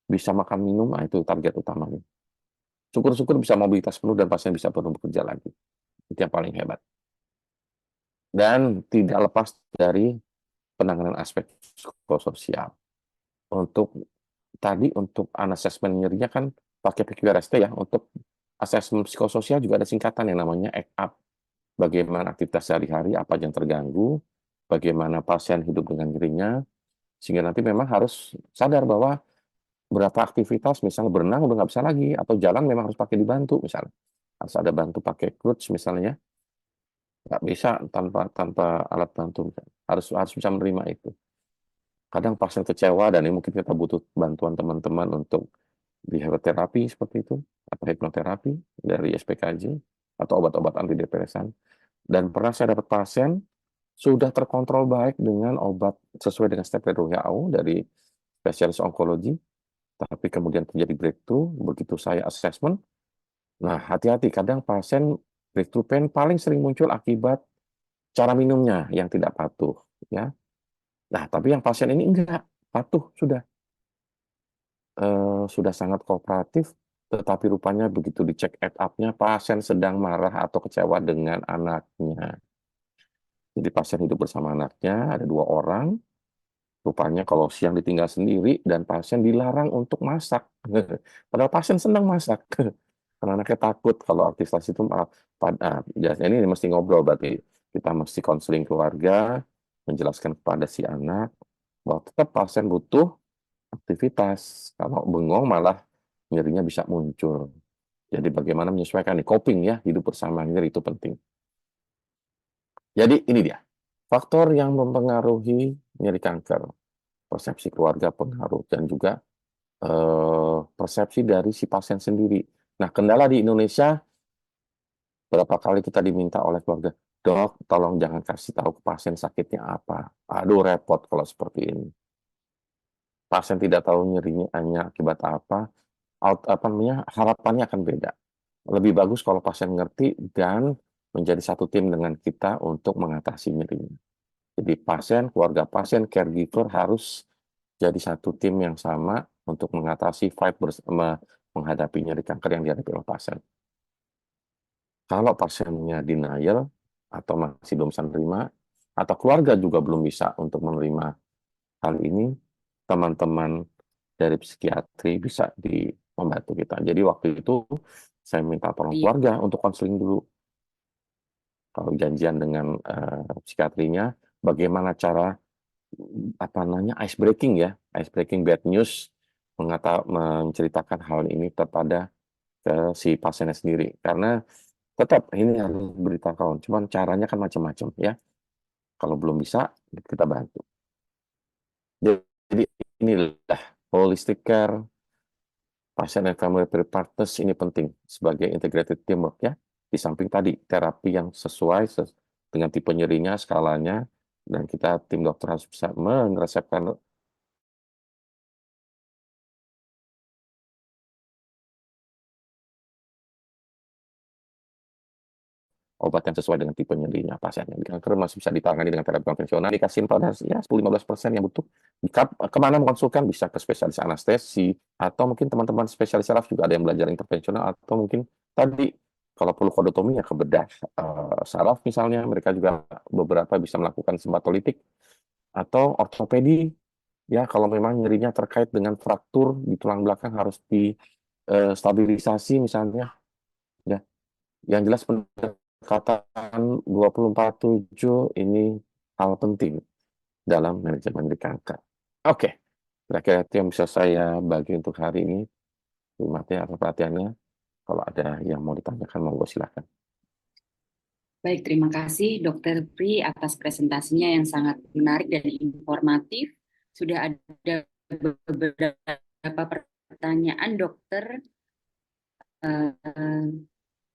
Bisa makan minum, nah itu target utamanya. Syukur-syukur bisa mobilitas penuh dan pasien bisa penuh bekerja lagi. Itu yang paling hebat. Dan tidak lepas dari penanganan aspek psikososial. Untuk unassessment nyerinya kan pakai PQRST ya. Untuk asesmen psikososial juga ada singkatan yang namanya ACT UP. Bagaimana aktivitas sehari-hari, apa yang terganggu, bagaimana pasien hidup dengan nyerinya, sehingga nanti memang harus sadar bahwa berapa aktivitas, misalnya berenang udah nggak bisa lagi, atau jalan memang harus pakai dibantu, misalnya. Harus ada bantu pakai crutch misalnya, nggak bisa tanpa tanpa alat bantu. Harus harus bisa menerima itu. Kadang pasien kecewa dan ini mungkin kita butuh bantuan teman-teman untuk behavior terapi seperti itu, atau hipnoterapi dari SPKJ, atau obat-obat antidepresan. Dan pernah saya dapat pasien sudah terkontrol baik dengan obat sesuai dengan step WHO dari spesialis onkologi, tapi kemudian terjadi breakthrough begitu saya assessment. Nah, hati-hati, kadang pasien breakthrough pain paling sering muncul akibat cara minumnya yang tidak patuh, ya. Nah, tapi yang pasien ini enggak patuh, sudah sangat kooperatif, tetapi rupanya begitu dicek add up-nya, pasien sedang marah atau kecewa dengan anaknya. Jadi pasien hidup bersama anaknya, ada 2 orang, rupanya kalau siang ditinggal sendiri dan pasien dilarang untuk masak. Padahal pasien senang masak. Karena anaknya takut kalau aktivitas itu biasanya ini mesti ngobrol, berarti kita mesti konseling keluarga, menjelaskan kepada si anak bahwa tetap pasien butuh aktivitas. Kalau bengong malah nyerinya bisa muncul. Jadi bagaimana menyesuaikan nih, coping ya, hidup bersama nyeri itu penting. Jadi ini dia, faktor yang mempengaruhi nyeri kanker, persepsi keluarga pengaruh, dan juga persepsi dari si pasien sendiri. Nah, kendala di Indonesia, berapa kali kita diminta oleh keluarga, dok, tolong jangan kasih tahu ke pasien sakitnya apa. Aduh, repot kalau seperti ini. Pasien tidak tahu nyerinya hanya akibat apa, apa namanya, harapannya akan beda. Lebih bagus kalau pasien ngerti dan menjadi satu tim dengan kita untuk mengatasi nyerinya. Jadi pasien, keluarga pasien, caregiver harus jadi satu tim yang sama untuk mengatasi fight bersama menghadapi nyeri kanker yang dihadapi oleh pasien. Kalau pasiennya denial atau masih belum bisa menerima, atau keluarga juga belum bisa untuk menerima hal ini, teman-teman dari psikiatri bisa membantu kita. Jadi waktu itu saya minta tolong Iya, keluarga untuk konseling dulu. Kalau janjian dengan psikiatrinya, bagaimana cara apa namanya ice breaking ya, ice breaking bad news, menceritakan hal ini kepada ke si pasiennya sendiri. Karena tetap ini harus beritahu, cuman caranya kan macam-macam ya. Kalau belum bisa, kita bantu. Jadi inilah holistic care, pasien and family partners ini penting sebagai integrated teamwork ya. Di samping tadi terapi yang sesuai dengan tipe nyerinya, skalanya, dan kita tim dokter harus bisa meresepkan obat yang sesuai dengan tipe nyerinya pasiennya. Kanker masih bisa ditangani dengan terapi konvensional, dikasih pada ya 10-15% yang butuh. Jika kemana mengonsulkan, bisa ke spesialis anestesi, atau mungkin teman-teman spesialis saraf juga ada yang belajar intervensional, atau mungkin tadi kalau perlu kodotomi ya ke bedah saraf misalnya, mereka juga beberapa bisa melakukan simbatolitik, atau ortopedi, ya kalau memang nyerinya terkait dengan fraktur di tulang belakang harus stabilisasi misalnya, ya. Yang jelas pendekatan 24/7 ini hal penting dalam manajemen di kanker. Oke, kira-kira itu yang bisa saya bagi untuk hari ini. Terima kasih atas perhatiannya. Kalau ada yang mau ditanyakan, monggo silakan. baik, terima kasih Dokter Pri atas presentasinya yang sangat menarik dan informatif. Sudah ada beberapa pertanyaan, Dokter. Eh,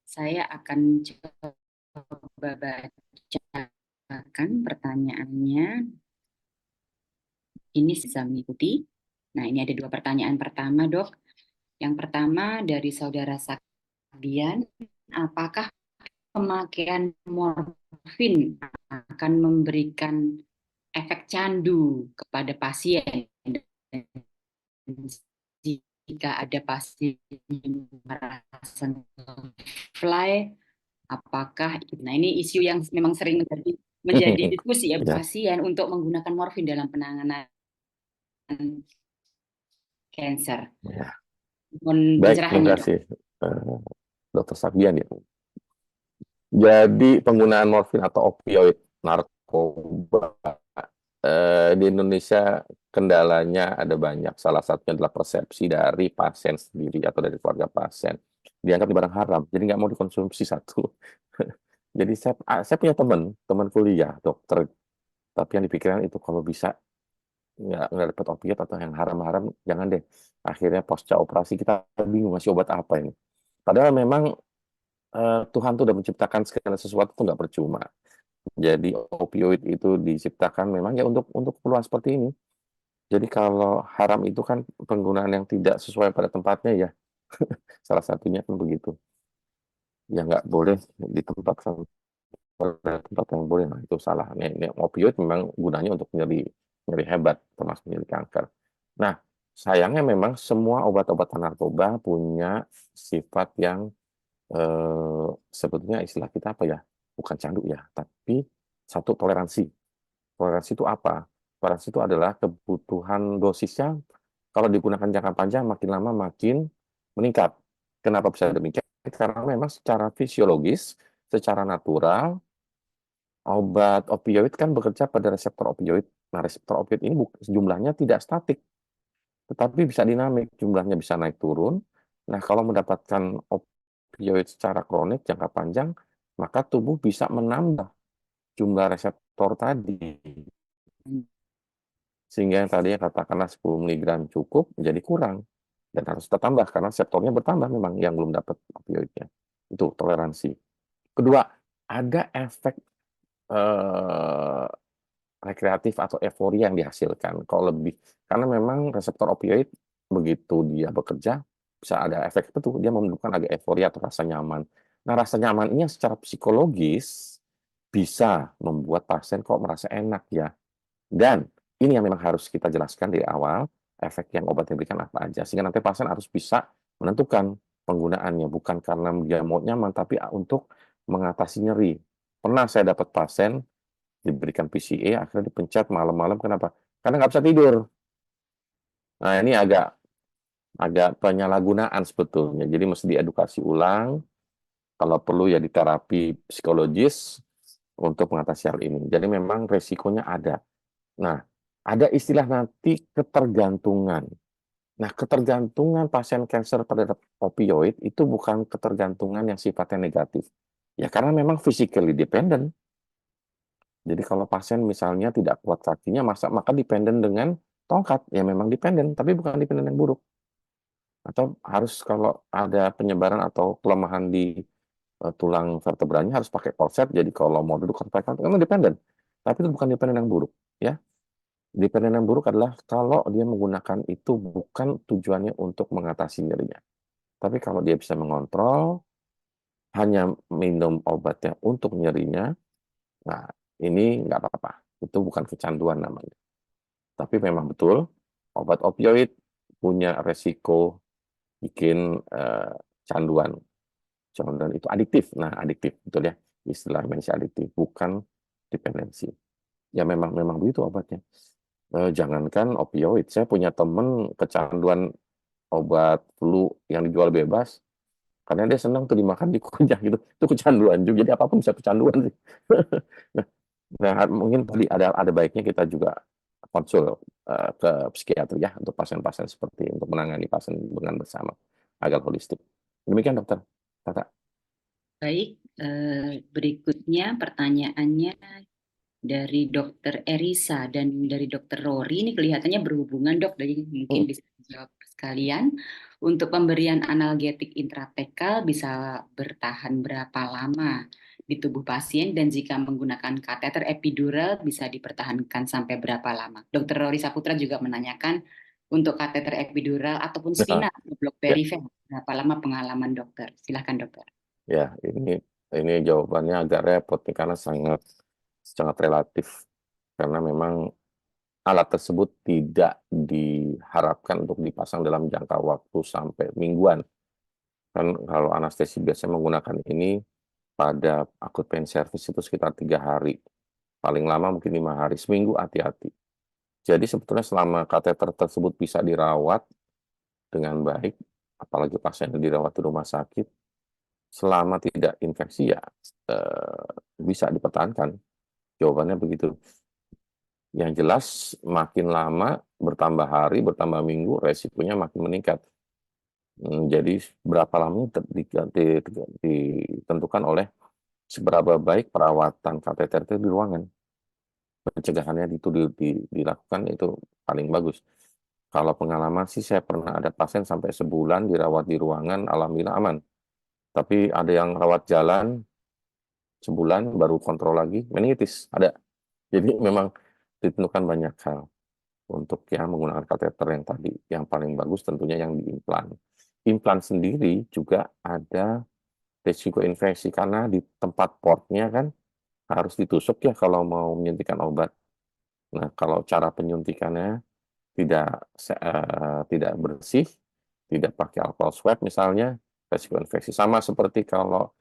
saya akan coba bacakan pertanyaannya. Ini bisa mengikuti. Nah, ini ada dua pertanyaan pertama, Dok. Yang pertama dari Saudara Sakdian, apakah pemakaian morfin akan memberikan efek candu kepada pasien? Jika ada pasien yang merasa fly, apakah nah ini isu yang memang sering menjadi diskusi ya Ya, pasien untuk menggunakan morfin dalam penanganan cancer. ya. Mohon Baik, terima pencerahannya, Dok. kasih, eh, Dokter Sabian ya. Jadi penggunaan morfin atau opioid, narkoba di Indonesia kendalanya ada banyak. Salah satunya adalah persepsi dari pasien sendiri atau dari keluarga pasien. Dianggap barang haram, jadi nggak mau dikonsumsi satu. Jadi saya punya teman kuliah dokter, tapi yang dipikirkan itu kalau bisa nggak dapat opioid atau yang haram-haram, jangan deh. Akhirnya pasca operasi kita bingung ngasih obat apa ini. Padahal memang Tuhan tuh udah menciptakan segala sesuatu tuh nggak percuma. Jadi opioid itu diciptakan memang ya untuk keperluan seperti ini. Jadi kalau haram itu kan penggunaan yang tidak sesuai pada tempatnya ya. Salah satunya kan begitu. Ya nggak boleh di tempat yang boleh. Nah itu salah. Ini opioid memang gunanya untuk nyeri nyeri hebat, termasuk nyeri kanker. Nah sayangnya memang semua obat-obatan narkoba punya sifat yang sebetulnya istilah kita apa ya? Bukan candu ya, tapi satu toleransi. Toleransi itu apa? Toleransi itu adalah kebutuhan dosisnya kalau digunakan jangka panjang makin lama makin meningkat. Kenapa bisa demikian? Karena memang secara fisiologis, secara natural, obat opioid kan bekerja pada reseptor opioid. Nah, reseptor opioid ini jumlahnya tidak statik, tetapi bisa dinamik. Jumlahnya bisa naik turun. Nah, kalau mendapatkan opioid secara kronik jangka panjang, maka tubuh bisa menambah jumlah reseptor tadi. Sehingga yang tadinya katakanlah 10 mg cukup menjadi kurang. Dan harus kita tambah karena reseptornya bertambah memang yang belum dapat opioidnya. Itu toleransi. Kedua, ada efek rekreatif atau euforia yang dihasilkan. Kalau lebih, karena memang reseptor opioid begitu dia bekerja, bisa ada efek itu, dia menunjukkan agak euforia atau rasa nyaman. Nah, rasa nyaman ini secara psikologis bisa membuat pasien kok merasa enak ya. Dan ini yang memang harus kita jelaskan dari awal, efek yang obat diberikan apa aja. Sehingga nanti pasien harus bisa menentukan penggunaannya, bukan karena dia mau nyaman, tapi untuk mengatasi nyeri. Pernah saya dapat pasien diberikan PCA, akhirnya dipencet malam-malam, kenapa? Karena nggak bisa tidur. Nah, ini agak penyalahgunaan sebetulnya. Jadi mesti diedukasi ulang, kalau perlu ya diterapi psikologis untuk mengatasi hal ini. Jadi memang resikonya ada. Nah, ada istilah nanti ketergantungan. Nah, ketergantungan pasien kanker terhadap opioid itu bukan ketergantungan yang sifatnya negatif. Ya, karena memang physically dependent. Jadi kalau pasien misalnya tidak kuat kakinya, maka dependen dengan tongkat. Ya memang dependen, tapi bukan dependen yang buruk. Atau harus kalau ada penyebaran atau kelemahan di tulang vertebranya harus pakai korset. Jadi kalau mau duduk harus pakai korset, memang dependen. Tapi itu bukan dependen yang buruk. Ya, dependen yang buruk adalah kalau dia menggunakan itu bukan tujuannya untuk mengatasi nyerinya. Tapi kalau dia bisa mengontrol, hanya minum obatnya untuk nyerinya, nah ini nggak apa-apa. Itu bukan kecanduan namanya. Tapi memang betul, obat opioid punya resiko bikin canduan. Canduan itu adiktif. Nah, adiktif, betul ya. Istilah medis adiktif, bukan dependensi. Ya memang begitu obatnya. Jangankan opioid, saya punya temen kecanduan obat flu yang dijual bebas, karena dia senang tuh dimakan dikunyah gitu. Itu kecanduan juga. Jadi apapun bisa kecanduan sih. Nah, mungkin tadi ada baiknya kita juga konsul ke psikiater ya untuk pasien-pasien seperti untuk menangani pasien dengan bersama agar holistik. Demikian dokter. Tata. Baik, berikutnya pertanyaannya dari Dokter Erisa dan dari Dokter Rory. Ini kelihatannya berhubungan, Dok, jadi mungkin bisa dijawab sekalian. Untuk pemberian analgetik intratekal bisa bertahan berapa lama di tubuh pasien, dan jika menggunakan kateter epidural bisa dipertahankan sampai berapa lama? Dokter Rory Saputra juga menanyakan untuk kateter epidural ataupun spinal blok Ya, perifer, berapa lama pengalaman dokter? Silakan dokter. ya, ini jawabannya agak repot nih karena sangat sangat relatif karena memang alat tersebut tidak diharapkan untuk dipasang dalam jangka waktu sampai mingguan. Kan kalau anestesi biasanya menggunakan ini pada akut pain service itu sekitar 3 hari. Paling lama mungkin 5 hari, seminggu hati-hati. Jadi sebetulnya selama kateter tersebut bisa dirawat dengan baik, apalagi pasien yang dirawat di rumah sakit, selama tidak infeksi ya bisa dipertahankan. Jawabannya begitu. Yang jelas makin lama, bertambah hari, bertambah minggu, resikonya makin meningkat. Jadi berapa lama ditentukan oleh seberapa baik perawatan kateter itu di ruangan. Pencegahannya itu dilakukan itu paling bagus. Kalau pengalaman sih saya pernah ada pasien sampai sebulan dirawat di ruangan, alhamdulillah aman. Tapi ada yang rawat jalan sebulan baru kontrol lagi, meningitis ada. Jadi memang ditentukan banyak hal untuk yang menggunakan kateter yang tadi. Yang paling bagus tentunya yang diimplan. Implan sendiri juga ada risiko infeksi karena di tempat portnya kan harus ditusuk ya kalau mau menyuntikkan obat. Nah, kalau cara penyuntikannya tidak bersih, tidak pakai alcohol swab misalnya, risiko infeksi sama seperti kalau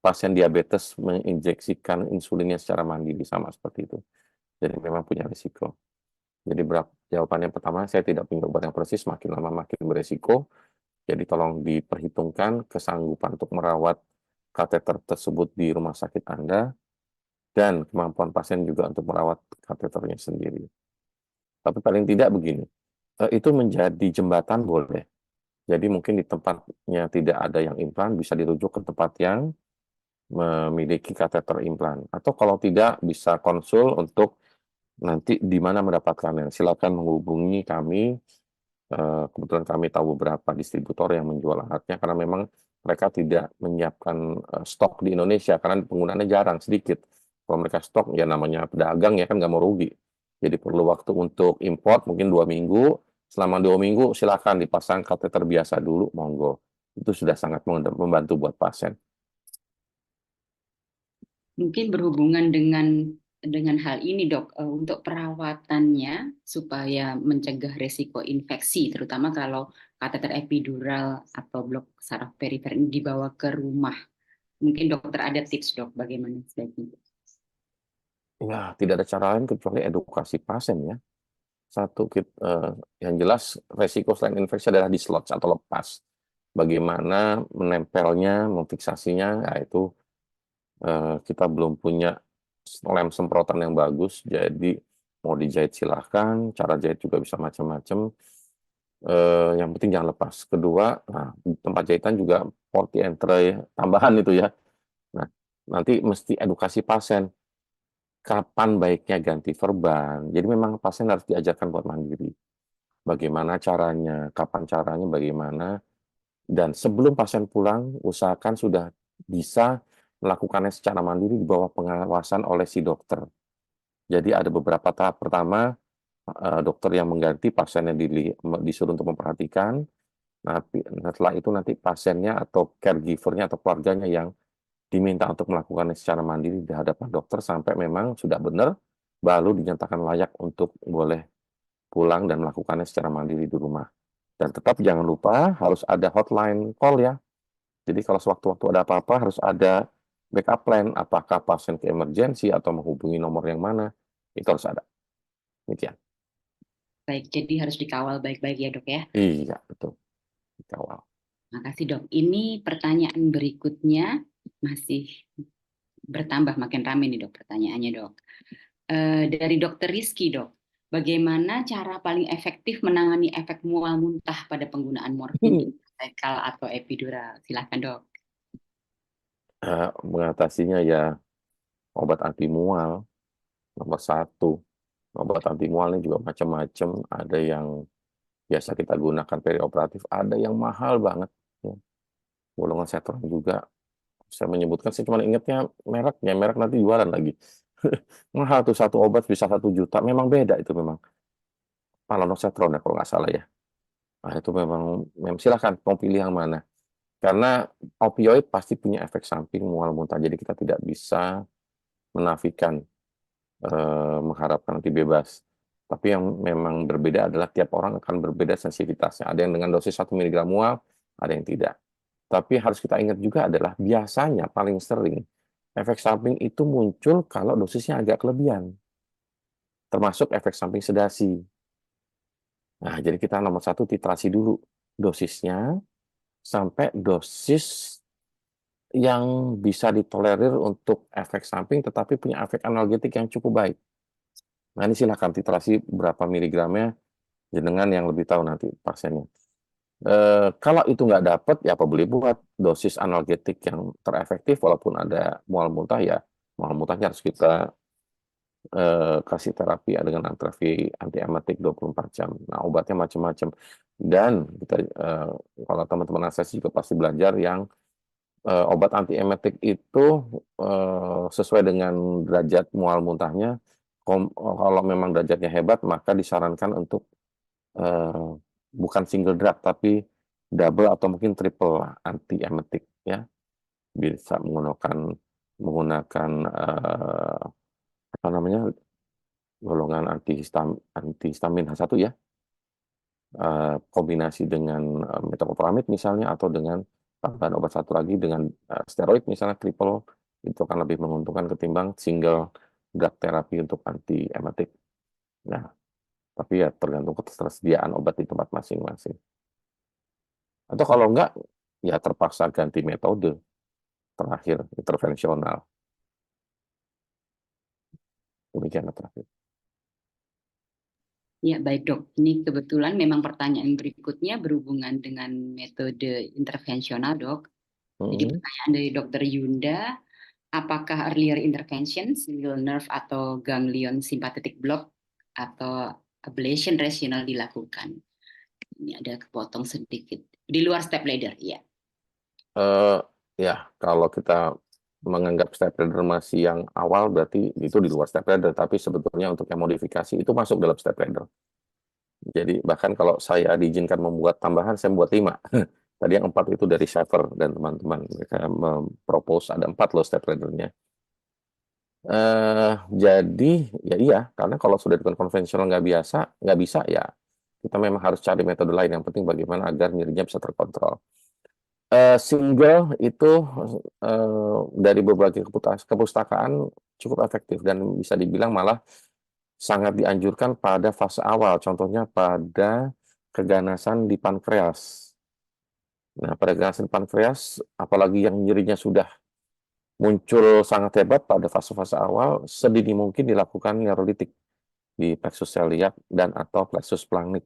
pasien diabetes menginjeksikan insulinnya secara mandiri sama seperti itu. Jadi memang punya risiko. Jadi jawabannya pertama, saya tidak punya obat yang persis, makin lama makin beresiko. Jadi tolong diperhitungkan kesanggupan untuk merawat kateter tersebut di rumah sakit Anda, dan kemampuan pasien juga untuk merawat kateternya sendiri. Tapi paling tidak begini, itu menjadi jembatan boleh. Jadi mungkin di tempatnya tidak ada yang implan, bisa dirujuk ke tempat yang memiliki kateter implan. Atau kalau tidak, bisa konsul untuk nanti di mana mendapatkannya. Silakan menghubungi kami. Kebetulan kami tahu beberapa distributor yang menjual alatnya karena memang mereka tidak menyiapkan stok di Indonesia karena penggunaannya jarang, sedikit. Kalau mereka stok, ya namanya pedagang ya kan nggak mau rugi. Jadi perlu waktu untuk import mungkin 2 minggu. Selama 2 minggu silakan dipasang kateter biasa dulu, monggo. Itu sudah sangat membantu buat pasien. Mungkin berhubungan dengan hal ini, Dok, untuk perawatannya supaya mencegah resiko infeksi, terutama kalau kateter epidural atau blok saraf perifer ini dibawa ke rumah. Mungkin dokter ada tips, Dok, bagaimana sebaiknya? Ya, tidak ada cara lain kecuali edukasi pasien ya. Satu, yang jelas resiko selain infeksi adalah dislodge atau lepas. Bagaimana menempelnya, memfiksasinya, ya itu kita belum punya lem semprotan yang bagus, jadi mau dijahit silahkan, cara jahit juga bisa macam-macam. Yang penting jangan lepas. Kedua, nah, tempat jahitan juga porti entry tambahan itu ya. Nah, nanti mesti edukasi pasien kapan baiknya ganti perban. Jadi memang pasien harus diajarkan buat mandiri. Bagaimana caranya, kapan caranya, bagaimana. Dan sebelum pasien pulang, usahakan sudah bisa melakukannya secara mandiri di bawah pengawasan oleh si dokter. Jadi ada beberapa tahap. Pertama, dokter yang mengganti, pasiennya disuruh untuk memperhatikan. Nah, setelah itu nanti pasiennya atau caregiver-nya atau keluarganya yang diminta untuk melakukannya secara mandiri di hadapan dokter sampai memang sudah benar, baru dinyatakan layak untuk boleh pulang dan melakukannya secara mandiri di rumah. Dan tetap jangan lupa harus ada hotline call ya. Jadi kalau sewaktu-waktu ada apa-apa harus ada backup plan, apakah pasien ke emergency atau menghubungi nomor yang mana, itu harus ada. Demikian. Baik, jadi harus dikawal baik-baik ya, Dok ya. Iya, betul. Dikawal. Makasih, Dok. Ini pertanyaan berikutnya masih bertambah makin ramai nih, Dok, pertanyaannya, Dok. Dari Dokter Rizky, Dok. Bagaimana cara paling efektif menangani efek mual muntah pada penggunaan morfin intrathecal atau epidural? Silakan, Dok. Mengatasinya ya obat anti mual nomor satu. Obat anti mual ini juga macam-macam. Ada yang biasa kita gunakan perioperatif, ada yang mahal banget. Ya. Golongan setron juga. Saya menyebutkan, saya cuma ingatnya mereknya, merek nanti jualan lagi. Mahal tuh satu obat bisa 1 juta. Memang beda itu memang. Malanosetron ya kalau nggak salah ya. Nah itu memang silakan mau pilih yang mana. Karena opioid pasti punya efek samping mual muntah. Jadi kita tidak bisa menafikan, mengharapkan nanti bebas. Tapi yang memang berbeda adalah tiap orang akan berbeda sensitivitasnya. Ada yang dengan dosis 1 mg mual, ada yang tidak. Tapi harus kita ingat juga adalah biasanya paling sering efek samping itu muncul kalau dosisnya agak kelebihan. Termasuk efek samping sedasi. Nah, jadi kita nomor satu titrasi dulu dosisnya sampai dosis yang bisa ditolerir untuk efek samping tetapi punya efek analgetik yang cukup baik. Nah, ini silakan titrasi berapa miligramnya, jenengan yang lebih tahu nanti pasiennya. Kalau itu nggak dapat, ya apa boleh buat dosis analgetik yang terefektif, walaupun ada mual muntah, ya mual muntahnya harus kita kasih terapi ya, dengan terapi antiemetik 24 jam. Nah, obatnya macam-macam. Dan kita, kalau teman-teman akses juga pasti belajar yang obat antiemetik itu sesuai dengan derajat mual muntahnya. Kalau memang derajatnya hebat, maka disarankan untuk bukan single drug, tapi double atau mungkin triple antiemetik ya. Bisa menggunakan apa namanya, golongan antihistamin H1 ya. Kombinasi dengan metoclopramid misalnya, atau dengan tambahan obat satu lagi dengan steroid misalnya triple, itu akan lebih menguntungkan ketimbang single drug terapi untuk antiemetik. Nah, tapi ya tergantung ketersediaan obat di tempat masing-masing. Atau kalau enggak, ya terpaksa ganti metode terakhir, intervensional. Demikian terakhir. Ya, baik, Dok. Ini kebetulan memang pertanyaan berikutnya berhubungan dengan metode intervensional, Dok. Jadi pertanyaan dari Dokter Yunda, apakah earlier intervention, single nerve atau ganglion sympathetic block atau ablation rasional dilakukan. Ini ada kepotong sedikit. Di luar step ladder, ya. Ya, kalau kita menganggap step ladder masih yang awal, berarti itu di luar step ladder. Tapi sebetulnya untuk yang modifikasi itu masuk dalam step ladder. Jadi bahkan kalau saya diizinkan membuat tambahan, saya membuat 5. Tadi yang 4 itu dari Schaeffer dan teman-teman. Mereka mempropose ada 4 loh step ladder-nya. Jadi ya iya, karena kalau sudah dengan konvensional nggak bisa ya kita memang harus cari metode lain. Yang penting bagaimana agar nyerinya bisa terkontrol. Single itu dari berbagai kepustakaan cukup efektif dan bisa dibilang malah sangat dianjurkan pada fase awal. Contohnya pada keganasan di pankreas. Nah, pada keganasan pankreas, apalagi yang nyerinya sudah muncul sangat hebat pada fase-fase awal, sedini mungkin dilakukan neurolitik di plexus celiac dan atau plexus plank.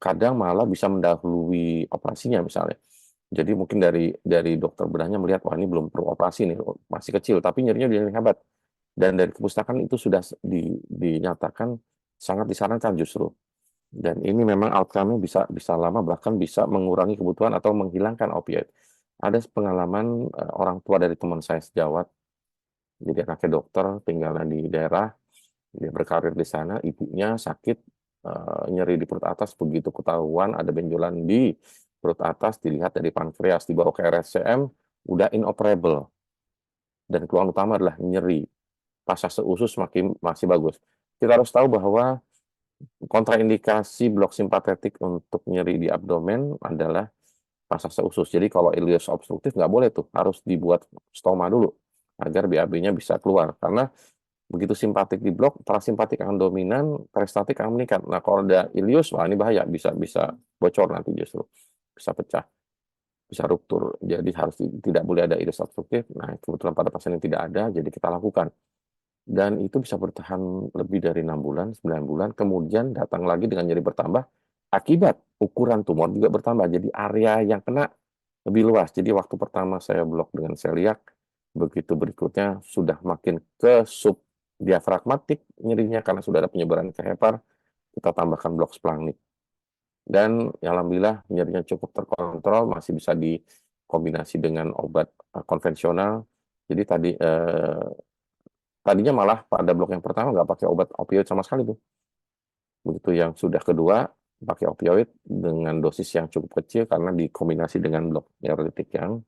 Kadang malah bisa mendahului operasinya misalnya. Jadi mungkin dari dokter bedahnya melihat wah ini belum perlu operasi nih, masih kecil tapi nyerinya udah hebat. Dan dari kepustakaan itu sudah dinyatakan sangat disarankan justru. Dan ini memang outcome-nya bisa lama bahkan bisa mengurangi kebutuhan atau menghilangkan opioid. Ada pengalaman orang tua dari teman saya sejawat, jadi anaknya dokter, tinggalnya di daerah, dia berkarir di sana, ibunya sakit, nyeri di perut atas, begitu ketahuan ada benjolan di perut atas, dilihat dari pankreas, dibawa ke RSCM, udah inoperable. Dan keluhan utama adalah nyeri. Pasase usus masih bagus. Kita harus tahu bahwa kontraindikasi blok simpatetik untuk nyeri di abdomen adalah pasase usus. Jadi kalau ileus obstruktif nggak boleh tuh, harus dibuat stoma dulu agar BAB-nya bisa keluar. Karena begitu simpatik di blok, parasimpatik akan dominan, peristatik akan meningkat. Nah, kalau ada ileus, wah ini bahaya, bisa bocor nanti justru, bisa pecah, bisa ruptur. Jadi harus tidak boleh ada ileus obstruktif. Nah, kebetulan pada pasien yang tidak ada, jadi kita lakukan. Dan itu bisa bertahan lebih dari 6 bulan, 9 bulan, kemudian datang lagi dengan nyeri bertambah, akibat ukuran tumor juga bertambah. Jadi area yang kena lebih luas. Jadi waktu pertama saya blok dengan celiac, begitu berikutnya sudah makin ke subdiafragmatik nyerinya karena sudah ada penyebaran ke hepar, kita tambahkan blok splanchnic. Dan ya alhamdulillah nyerinya cukup terkontrol, masih bisa dikombinasi dengan obat konvensional. Jadi tadinya malah pada blok yang pertama nggak pakai obat opioid sama sekali tuh. Begitu yang sudah kedua, pakai opioid dengan dosis yang cukup kecil karena dikombinasi dengan blok neurolitik yang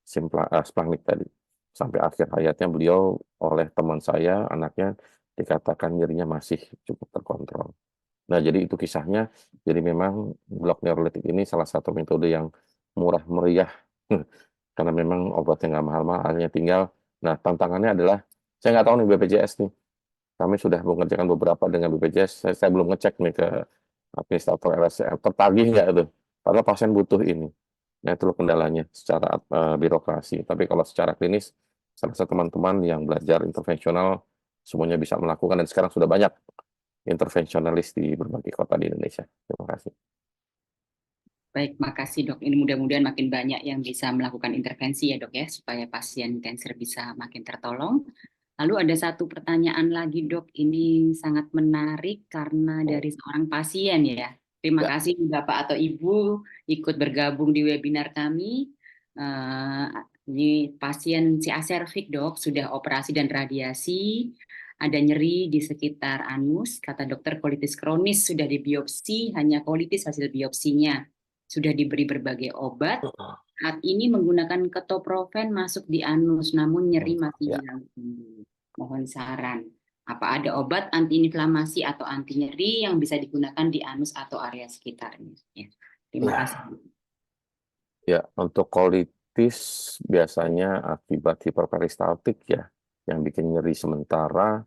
splanchnic tadi. Sampai akhir hayatnya beliau oleh teman saya, anaknya dikatakan nyerinya masih cukup terkontrol. Nah, jadi itu kisahnya. Jadi memang blok neurolitik ini salah satu metode yang murah meriah. Karena memang obatnya nggak mahal-mahal, hanya tinggal. Nah, tantangannya adalah, saya nggak tahu nih BPJS nih. Kami sudah mengerjakan beberapa dengan BPJS, saya belum ngecek nih ke administrator RSCM, tertagih nggak itu. Padahal pasien butuh ini. Nah, itu loh kendalanya secara birokrasi. Tapi kalau secara klinis, saya rasa teman-teman yang belajar intervensional semuanya bisa melakukan dan sekarang sudah banyak intervensionalis di berbagai kota di Indonesia. Terima kasih. Baik, makasih dok. Ini mudah-mudahan makin banyak yang bisa melakukan intervensi ya dok ya, supaya pasien kanker bisa makin tertolong. Lalu ada satu pertanyaan lagi dok, ini sangat menarik karena dari seorang pasien ya. Terima Ya. kasih Bapak atau Ibu ikut bergabung di webinar kami. Ini pasien CA cervix dok, sudah operasi dan radiasi, ada nyeri di sekitar anus, kata dokter kolitis kronis, sudah dibiopsi, hanya kolitis hasil biopsinya. Sudah diberi berbagai obat, saat ini menggunakan ketoprofen masuk di anus, namun nyeri masih Ya. hilang. Mohon saran, apa ada obat antiinflamasi atau anti nyeri yang bisa digunakan di anus atau area sekitarnya? Ya. Terima kasih. Ya, untuk colitis biasanya akibat hiperperistaltik ya, yang bikin nyeri sementara,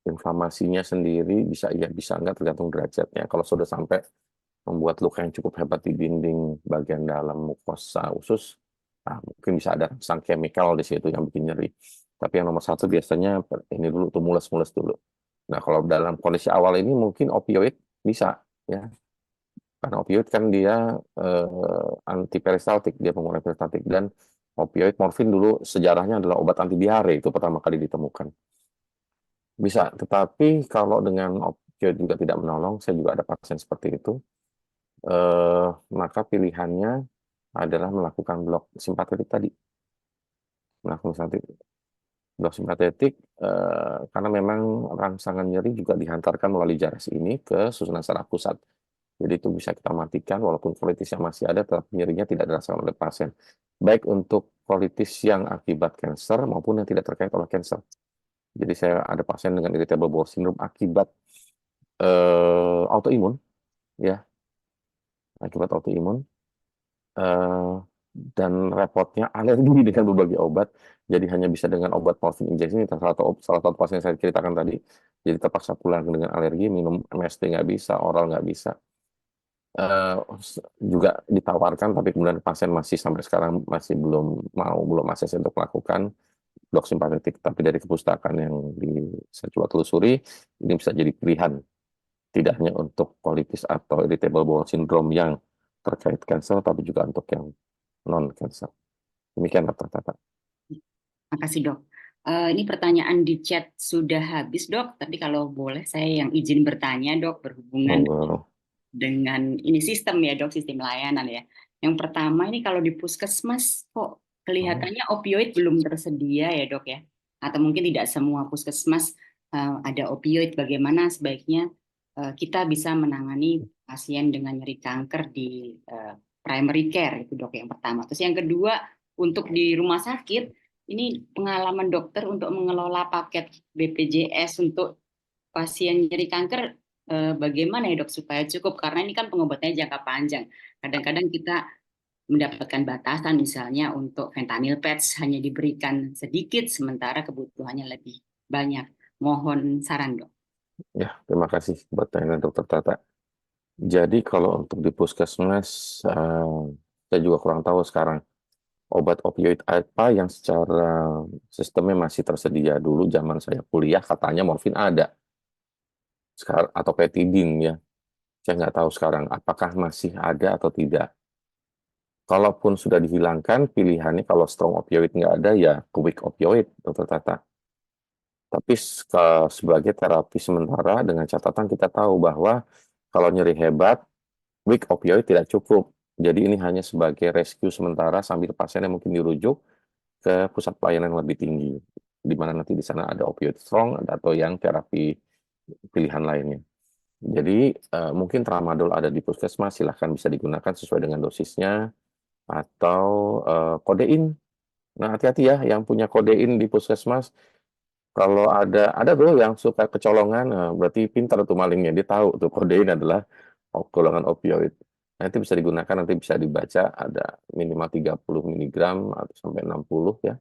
inflamasinya sendiri bisa iya bisa enggak tergantung derajatnya. Kalau sudah sampai membuat luka yang cukup hebat di dinding bagian dalam mukosa usus, nah, mungkin bisa ada sang chemical di situ yang bikin nyeri. Tapi yang nomor satu biasanya ini dulu tuh mules-mules dulu. Nah, kalau dalam kondisi awal ini mungkin opioid bisa ya. Karena opioid kan dia antiperistaltik, dia pengurangan peristaltik dan Opioid, morfin dulu sejarahnya adalah obat anti diare, itu pertama kali ditemukan. Bisa, tetapi kalau dengan opioid juga tidak menolong, saya juga ada pasien seperti itu, maka pilihannya adalah melakukan blok simpatetik tadi. Melakukan blok simpatetik, karena memang rangsangan nyeri juga dihantarkan melalui jaras ini ke susunan saraf pusat. Jadi itu bisa kita matikan walaupun kolitisnya masih ada, tetapi nyerinya tidak dirasakan oleh pasien. Baik untuk kolitis yang akibat kanker maupun yang tidak terkait oleh kanker. Jadi saya ada pasien dengan irritable bowel syndrome akibat autoimun, ya, akibat autoimun, eh, dan repotnya alergi dengan berbagai obat. Jadi hanya bisa dengan obat morfin injeksi. Ini salah satu pasien yang saya ceritakan tadi. Jadi terpaksa pulang dengan alergi, minum MST nggak bisa, oral nggak bisa. Eh, Juga ditawarkan, tapi kemudian pasien masih sampai sekarang masih belum akses untuk melakukan blok simpatetik. Tapi dari kepustakaan yang saya coba telusuri, ini bisa jadi pilihan. Tidak hanya untuk colitis atau irritable bowel syndrome yang terkait kanker, tapi juga untuk yang non-kanker. Demikian Dr. Tata. Makasih dok. Ini pertanyaan di chat sudah habis dok, tapi kalau boleh saya yang izin bertanya dok, berhubungan Monggo. dengan ini sistem ya dok, sistem layanan ya. Yang pertama ini kalau di puskesmas kok kelihatannya opioid belum tersedia ya dok ya, atau mungkin tidak semua puskesmas ada opioid. Bagaimana sebaiknya kita bisa menangani pasien dengan nyeri kanker di primary care itu dok, yang pertama. Terus yang kedua, untuk di rumah sakit ini pengalaman dokter untuk mengelola paket BPJS untuk pasien nyeri kanker, bagaimana ya dok supaya cukup, karena ini kan pengobatannya jangka panjang. Kadang-kadang kita mendapatkan batasan, misalnya untuk fentanyl patch hanya diberikan sedikit sementara kebutuhannya lebih banyak. Mohon saran dok. Ya, terima kasih buat pertanyaan Dr. Tata. Jadi kalau untuk di puskesmas, saya juga kurang tahu sekarang obat opioid apa yang secara sistemnya masih tersedia. Dulu zaman saya kuliah katanya morfin ada, sekarang atau petidin ya. Saya nggak tahu sekarang apakah masih ada atau tidak. Kalaupun sudah dihilangkan, pilihannya kalau strong opioid nggak ada, ya weak opioid, Dr. Tata. Tapi sebagai terapi sementara, dengan catatan kita tahu bahwa kalau nyeri hebat, weak opioid tidak cukup. Jadi ini hanya sebagai rescue sementara sambil pasiennya mungkin dirujuk ke pusat pelayanan yang lebih tinggi, di mana nanti di sana ada opioid strong atau yang terapi pilihan lainnya. Jadi mungkin tramadol ada di puskesmas, silahkan bisa digunakan sesuai dengan dosisnya, atau kodein. Nah, hati-hati ya yang punya kodein di puskesmas. Kalau ada tuh yang suka kecolongan, berarti pintar tuh malingnya. Dia tahu tuh kodein adalah golongan opioid. Nanti bisa digunakan, nanti bisa dibaca ada minimal 30 miligram atau sampai 60 ya.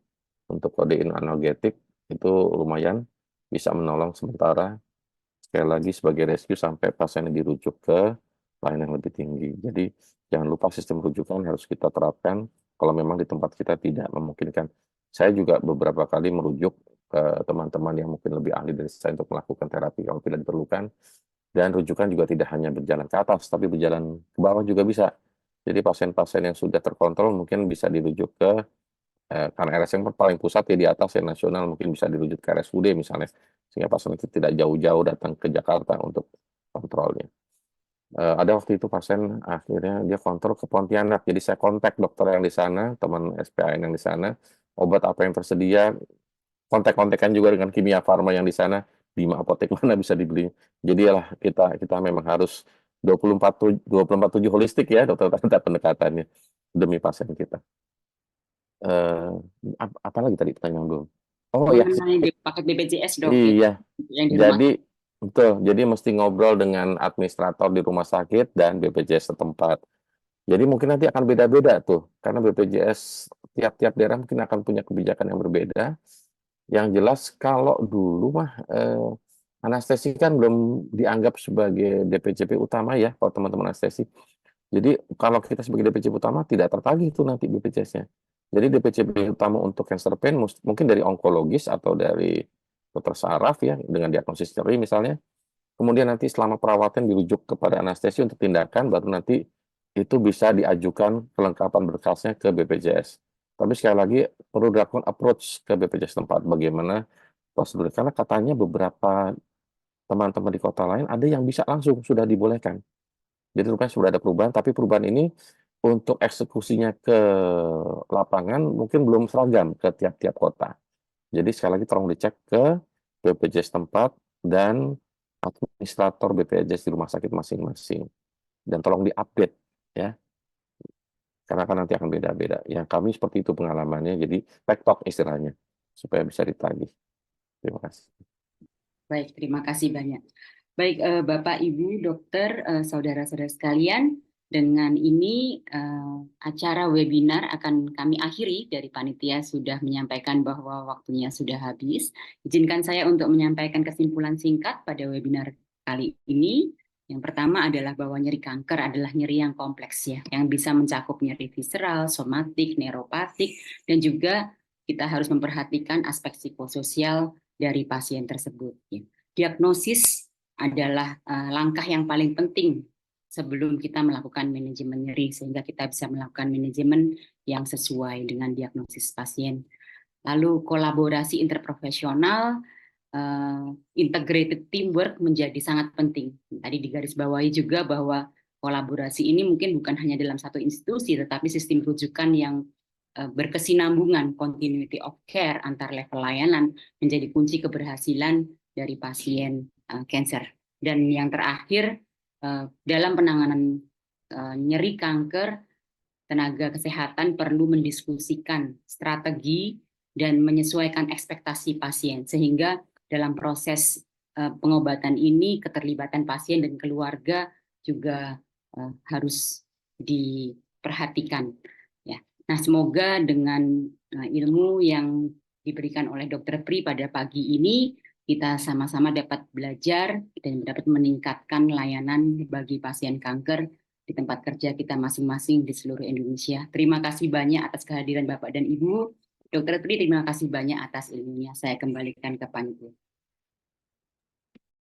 Untuk kodein analgetik itu lumayan bisa menolong sementara. Sekali lagi sebagai rescue sampai pasiennya dirujuk ke layanan yang lebih tinggi. Jadi jangan lupa sistem rujukan harus kita terapkan kalau memang di tempat kita tidak memungkinkan. Saya juga beberapa kali merujuk ke teman-teman yang mungkin lebih ahli dari saya untuk melakukan terapi kalau tidak diperlukan. Dan rujukan juga tidak hanya berjalan ke atas, tapi berjalan ke bawah juga bisa. Jadi pasien-pasien yang sudah terkontrol mungkin bisa dirujuk ke, karena RSM paling pusat ya di atas ya nasional, mungkin bisa dirujuk ke RSUD misalnya. Sehingga pasien itu tidak jauh-jauh datang ke Jakarta untuk kontrolnya. Ada waktu itu pasien akhirnya dia kontrol ke Pontianak, jadi saya kontak dokter yang di sana, teman SPAN yang di sana, obat apa yang tersedia, kontak-kontakan juga dengan Kimia Farma yang di sana, di apotek mana bisa dibeli. Jadi lah kita memang harus 24/7 holistik ya dokter Tata pendekatannya demi pasien kita. Eh, apa lagi tadi pertanyaan belum? Oh ya, Mengenai paket BPJS dok, iya. yang di rumah. Jadi betul, jadi mesti ngobrol dengan administrator di rumah sakit dan BPJS setempat. Jadi mungkin nanti akan beda-beda tuh, karena BPJS tiap-tiap daerah mungkin akan punya kebijakan yang berbeda. Yang jelas kalau dulu mah anestesi kan belum dianggap sebagai DPJP utama ya, kalau teman-teman anestesi. Jadi kalau kita sebagai DPJP utama tidak tertagih itu nanti BPJS-nya. Jadi DPJP utama untuk cancer pain mungkin dari onkologis atau dari dokter saraf ya dengan diagnosis nyeri misalnya. Kemudian nanti selama perawatan dirujuk kepada anestesi untuk tindakan, baru nanti itu bisa diajukan kelengkapan berkasnya ke BPJS. Tapi sekali lagi perlu dilakukan approach ke BPJS tempat bagaimana prosedur, karena katanya beberapa teman-teman di kota lain ada yang bisa langsung sudah dibolehkan. Jadi rupanya sudah ada perubahan, tapi perubahan ini untuk eksekusinya ke lapangan mungkin belum seragam ke tiap-tiap kota. Jadi sekali lagi tolong dicek ke BPJS tempat dan administrator BPJS di rumah sakit masing-masing. Dan tolong diupdate ya, karena kan nanti akan beda-beda. Yang kami seperti itu pengalamannya, jadi tektok istilahnya, supaya bisa ditagih. Terima kasih. Baik, terima kasih banyak. Baik, Bapak, Ibu, dokter, saudara-saudara sekalian, dengan ini acara webinar akan kami akhiri. Dari panitia sudah menyampaikan bahwa waktunya sudah habis. Izinkan saya untuk menyampaikan kesimpulan singkat pada webinar kali ini. Yang pertama adalah bahwa nyeri kanker adalah nyeri yang kompleks ya, yang bisa mencakup nyeri visceral, somatik, neuropatik, dan juga kita harus memperhatikan aspek psikososial dari pasien tersebut. Diagnosis adalah langkah yang paling penting sebelum kita melakukan manajemen nyeri, sehingga kita bisa melakukan manajemen yang sesuai dengan diagnosis pasien. Lalu kolaborasi interprofesional, integrated teamwork menjadi sangat penting. Tadi digarisbawahi juga bahwa kolaborasi ini mungkin bukan hanya dalam satu institusi, tetapi sistem rujukan yang berkesinambungan, continuity of care antar level layanan menjadi kunci keberhasilan dari pasien kanker. Dan yang terakhir, dalam penanganan nyeri kanker, tenaga kesehatan perlu mendiskusikan strategi dan menyesuaikan ekspektasi pasien, sehingga dalam proses pengobatan ini keterlibatan pasien dan keluarga juga harus diperhatikan. Ya. Nah, semoga dengan ilmu yang diberikan oleh Dr. Pri pada pagi ini, kita sama-sama dapat belajar dan dapat meningkatkan layanan bagi pasien kanker di tempat kerja kita masing-masing di seluruh Indonesia. Terima kasih banyak atas kehadiran Bapak dan Ibu. Dr. Tri, terima kasih banyak atas ilmunya. Saya kembalikan ke panitia.